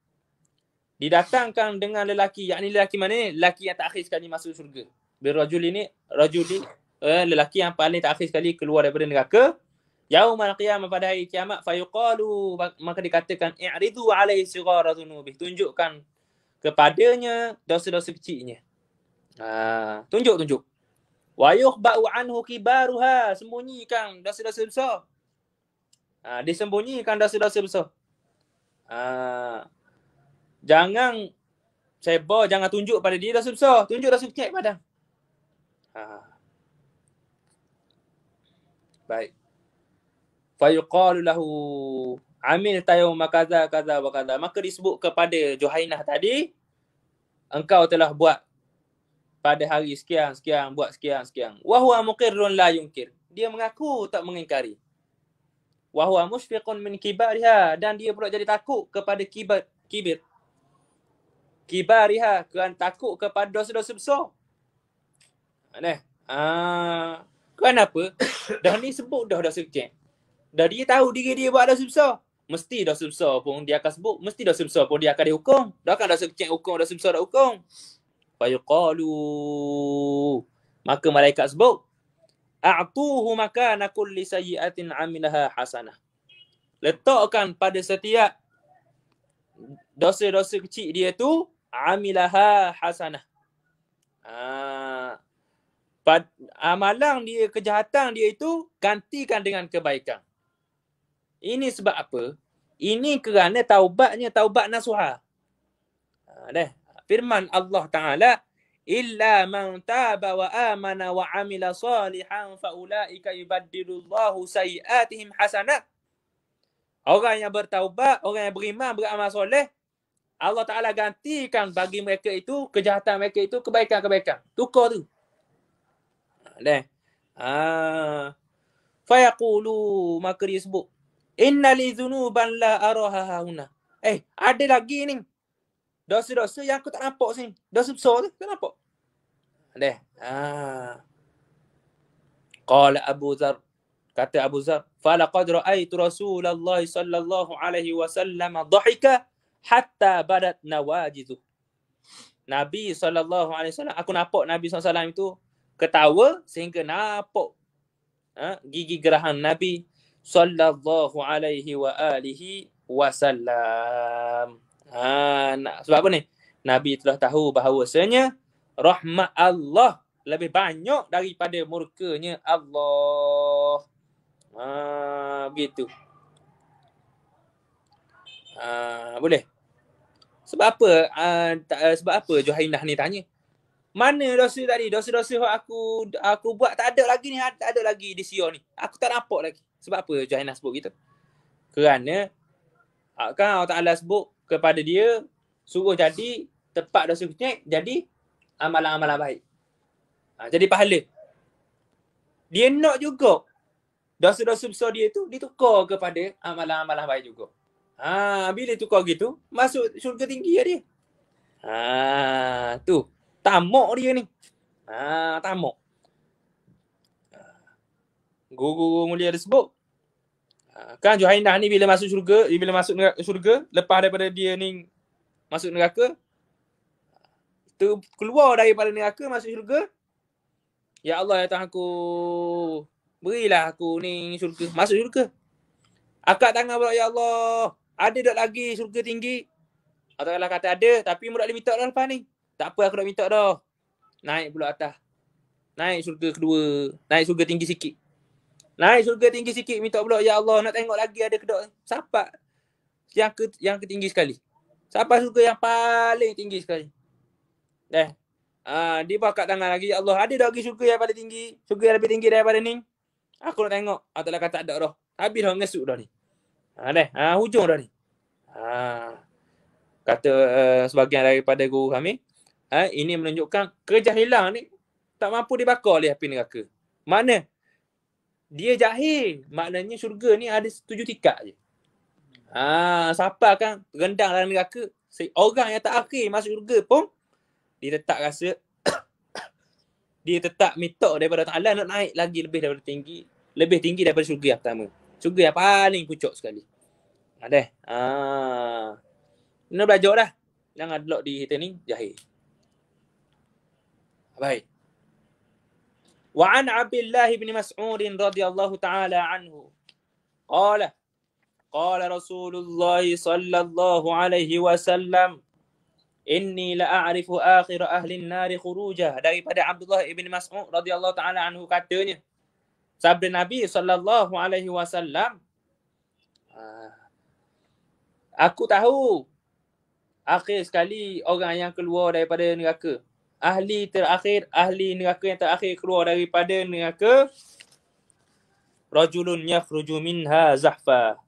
didatangkan dengan lelaki, yakni lelaki mana ni? Lelaki yang terakhir sekali masuk syurga. Birrajuli ni, rajuli, lelaki yang paling terakhir sekali keluar daripada neraka. Yaumal qiyamah, pada hari kiamat, fayuqalu, maka dikatakan i'ridu alaihi sighara dhunubih, tunjukkan kepadanya dosa-dosa kecilnya. Tunjuk. Wa yukhba'u anhu kibaruha, sembunyikan dosa-dosa besar. Disembunyikan dosa-dosa besar. Jangan sebar, jangan tunjuk pada dia dosa besar, tunjuk dosa kecil pada. Baik. Fa yuqalu lahu amilta yawma kaza kaza wa kaza, maka disebut kepada Juhainah tadi, engkau telah buat pada hari sekian sekian, buat sekian sekian. Wa huwa muqirrun la yunkir, dia mengaku tak mengingkari. Wa huwa mushfiqun min kibariha, dan dia pula jadi takut kepada kibariha, kerana takut kepada dosa-dosa besar. Kenapa? Dah ni sebut dah dosa kecil. Dah dia tahu diri dia buat dosa besar. Mesti dosa besar pun dia akan sebut, mesti dosa besar pun dia akan dihukum. Dah kan dosa kecil hukum, dosa besar dah hukum. Fayuqalu, maka malaikat sebut, a'tuhu makana kulli sayyi'atin 'amilaha hasanah. Letakkan pada setiap dosa-dosa kecil dia tu amilaha hasanah. Amalan dia, kejahatan dia itu gantikan dengan kebaikan. Ini sebab apa? Ini kerana taubatnya taubat nasuha. Firman Allah Ta'ala, illa man taba wa amana wa amila salihan fa ulaika yubaddilullahu sayiatihim hasanat. Orang yang bertaubat, orang yang beriman, beramal soleh, Allah Ta'ala gantikan bagi mereka itu, kejahatan mereka itu, kebaikan-kebaikan. Tukar tu. Fayaqulu, maka dia sebut, inna li dhunuban la araha huna. Ada lagi ni dosa-dosa yang aku tak nampak sini. Dosa besar tu, tak nampak. Qala Abu Dzar, kata Abu Dzar, falaqad ra'aitu Rasulullah sallallahu alaihi wasallam dhahika hatta badat nawajizu. Nabi sallallahu alaihi wasallam, aku nampak Nabi sallallahu alaihi wasallam itu ketawa sehingga nampak gigi geraham Nabi sallallahu alaihi wa alihi wasallam. Sebab apa ni? Nabi telah tahu bahawasanya rahmat Allah lebih banyak daripada murkanya Allah. Begitu. Boleh? Sebab apa sebab apa Juhainah ni tanya? Mana dosa tadi? Dosa-dosa yang aku buat tak ada lagi ni, tak ada lagi di Sion ni. Aku tak nampak lagi. Sebab apa Juhainah sebut gitu? Kerana kan Allah Ta'ala sebut kepada dia suruh jadi tepat dosa kecil jadi amalan-amalan baik. Jadi pahala. Dia nak juga dosa-dosa besar dia tu ditukar kepada amalan-amalan baik juga. Bila tukar gitu, masuk syurga tinggi lah dia. Tu. Tamak dia ni. Tamak. Guru mulia dia sebut. Kan Juhainah ni bila masuk syurga, lepas daripada dia ni masuk neraka, tu keluar daripada neraka masuk syurga. Ya Allah, ya Tuhanku, berilah aku ni syurga, masuk syurga. Angkat tangan pula, ya Allah, ada tak lagi syurga tinggi? Allah Ta'ala kata ada, tapi mu tak boleh minta dah lepas ni. Tak apa, aku tak minta dah. Naik pula atas. Naik syurga kedua, naik syurga tinggi sikit. Naik syurga tinggi sikit, minta pula, ya Allah, nak tengok lagi ada kedok. Siapa yang ketinggi sekali? Siapa syurga yang paling tinggi sekali? Dia angkat tangan lagi, ya Allah, ada tak lagi syurga yang paling tinggi? Syurga yang lebih tinggi daripada ni? Aku nak tengok. Allah Ta'ala kata ada dah. Habis dah ngesuk dah ni. Hujung dah ni. Kata sebahagian daripada guru kami, ini menunjukkan kejahilan ni tak mampu dibakar oleh api neraka. Mana? Dia jahil. Maknanya syurga ni ada 7 tingkat je. Siapa kan rendang dalam neraka? Orang yang tak akhir masuk syurga pun dia tetap rasa dia tetap minta daripada Allah nak naik lagi lebih daripada tinggi. Lebih tinggi daripada syurga yang pertama. Syurga yang paling pucuk sekali. Kena belajar dah. Jangan duduk di kita ni jahil. Baik. Wa an Abdullah bin Mas'ud radhiyallahu ta'ala anhu. Qala Rasulullah sallallahu alaihi wasallam, inni la a'rifu akhir ahli an-nar khurujah. Daripada Abdullah bin Mas'ud radhiyallahu ta'ala anhu katanya, sabda Nabi sallallahu alaihi wasallam, aku tahu akhir sekali orang yang keluar daripada neraka. Ahli neraka yang terakhir keluar daripada neraka, rajulun yakhruju minha zahfa.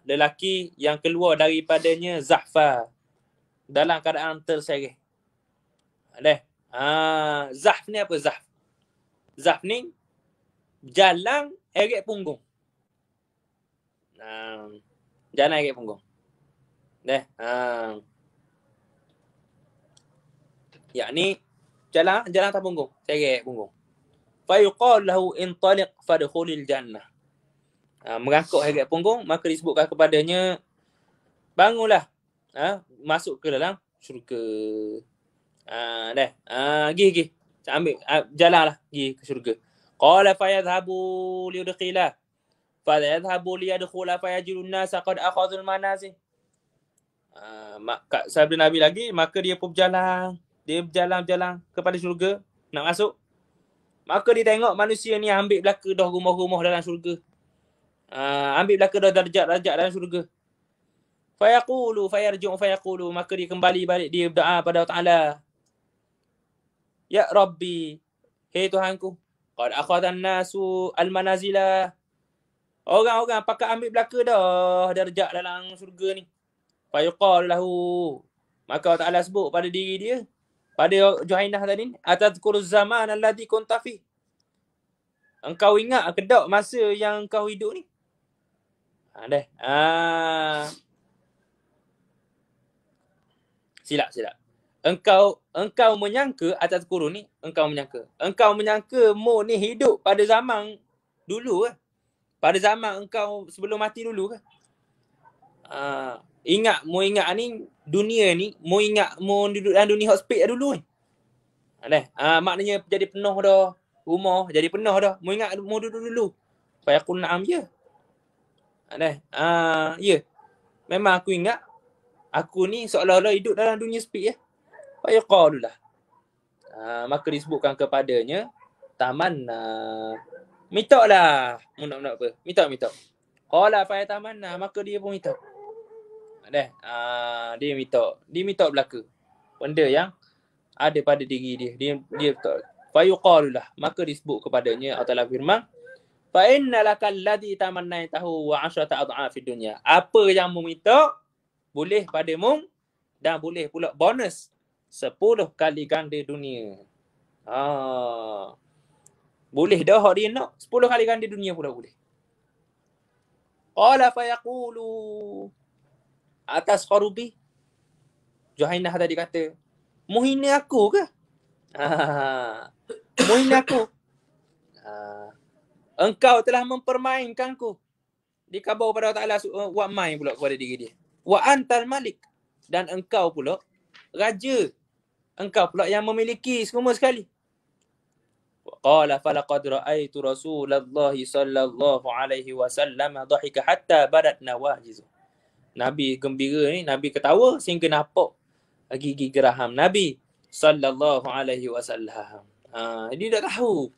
Lelaki yang keluar daripadanya zahfa, dalam keadaan tersereh. Zahf ni apa zahf? Zahf ni jalan eret punggung. Jalan eret punggung. Yakni jalan atas punggung, seret punggung. Fa yuqal lahu intaliq fadkhulil jannah. Merangkak eret punggung, maka disebutkan kepadanya, bangunlah, masuk ke dalam syurga. Pergi. Ambil jalanlah pergi ke syurga. Qala fa yadhhabu liyudkhila. Fa yadhhabu liyadkhula fa yajidun nasa qad akhadhul manazil. Sabda Nabi lagi, maka dia pun berjalan. Dia berjalan kepada syurga, nak masuk. Maka dia tengok manusia ni ambil belaka dah rumah-rumah dalam syurga. Ambil belaka dah darjat-darjat dalam syurga. Fayaqulu, maka dia kembali balik, dia berdoa pada Allah Ta'ala. Ya Rabbi, hei Tuhanku, qad akhadhan nasu al-manazila. Orang-orang pakai ambil belaka dah darjat dalam syurga ni. Fayuqal lahu, maka Allah Ta'ala sebut pada diri dia, pada Juhainah tadi, atadhkuru zaman alladhi kunta fi. Engkau ingat ke tak masa yang kau hidup ni? Silap. Engkau menyangka atas kurun ni, engkau menyangka mu ni hidup pada zaman dulu ke? Pada zaman engkau sebelum mati dulu ke? Ingat ni dunia ni, mu ingat mu duduk dalam dunia hot speed dulu ni. Maknanya jadi penuh dah. Rumah jadi penuh dah. Mu ingat mu dulu. Fa yaqul na'am ya. Ya. Memang aku ingat aku ni seolah-olah hidup dalam dunia sepi ya. Fa yaqalulah. Maka disebutkan kepadanya tamanna. Mintalah. Mu nak apa? Minta. Qala fa yatamanna. Maka dia pun minta. Dia minta belaka. Benda yang ada pada diri dia. Dia betul. Fa yuqalulah. Maka disebut kepadanya Allah Taala firman, fa inna lakal ladzi tamannaitahu wa 'ashrata ad'afid dunya. Apa yang mu minta boleh padamu dan boleh pula bonus 10 kali ganda dunia. Boleh dah hak dia nak 10 kali ganda dunia pula boleh. Qala fa yaqulu atas qarubi. Juhainah tadi kata, "Muhina aku ke?" Muhina aku. Engkau telah mempermainkanku. Dikabar pada Allah Taala wa main pula kepada diri dia. Wa antal malik, dan engkau pula raja. Engkau pula yang memiliki semua sekali. Qala falaqad ra'aitu Rasulullah sallallahu alaihi wasallam dhahika hatta badat nawajiz. Nabi gembira ni, Nabi ketawa sehingga nampak gigi geraham Nabi sallallahu alaihi wasallam. Dia tak tahu.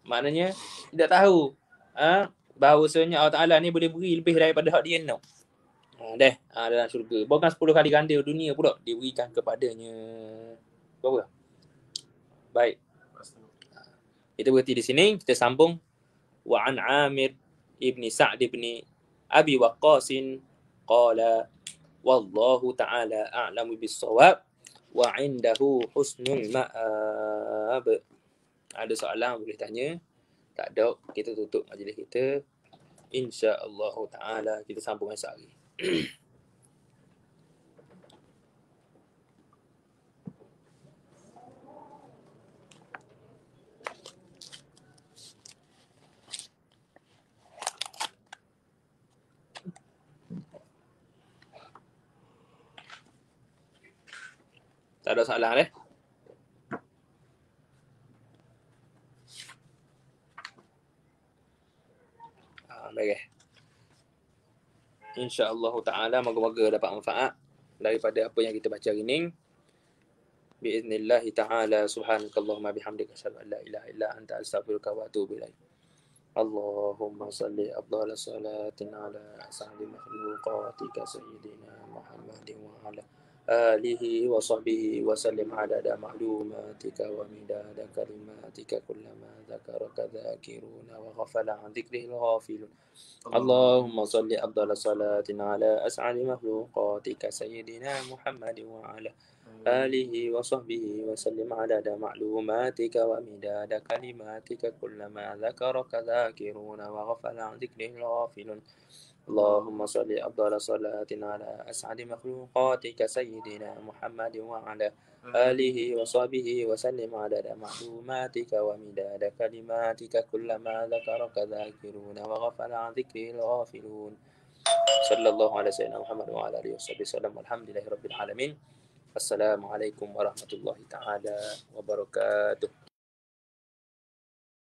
Maknanya tidak tahu bahawasanya Allah Taala ni boleh beri lebih daripada hak dia nak. Dalam syurga. Bukan 10 kali ganda dunia pula diberikan kepadanya. Apa? Baik. Kita berhenti di sini, kita sambung. Wa an Amir ibni Sa'd ibni Abi Waqqas qala wallahu ta'ala a'lamu bis-shawab wa 'indahu husnul ma'ab. Ada soalan boleh tanya. Tak ada, kita tutup majlis kita. Insya-Allah taala kita sambung esok hari. Tak ada soalan baik. Insya-Allah taala moga-moga dapat manfaat daripada apa yang kita baca hari ini. Biiznillah taala subhanakallahumma bihamdika asyhadu an la ilaha illa anta astaghfiruka wa atubu ilaik. Allahumma salli afdhala salatin ala ashabi makhluqatika sayyidina Muhammadin wa ala alihi wa sahbihi wa sallim adada ma'lumatika wa midada kalimatika kullama dzakaraka dzakiruna wa ghafala an dzikril ghafilun. Allahumma salli afdhala salatin ala as'ali makhluqatika sayyidina Muhammadin wa ala alihi wa sahbihi wa sallim adada ma'lumatika wa midada kalimatika kullama dzakaraka dzakiruna wa ghafala an dzikril ghafilun. اللهم صل أفضل صلاة على أسعد مخلوقاتك سيدنا محمد وعلى آله وصحبه وسلم عدد معلوماتك ومداد كلماتك كلما ذكرك ذاكرون وغفل عن ذكره الغافلون. صلى الله على سيدنا محمد وعلى آله وصحبه وسلم والحمد لله رب العالمين. السلام عليكم ورحمة الله تعالى وبركاته.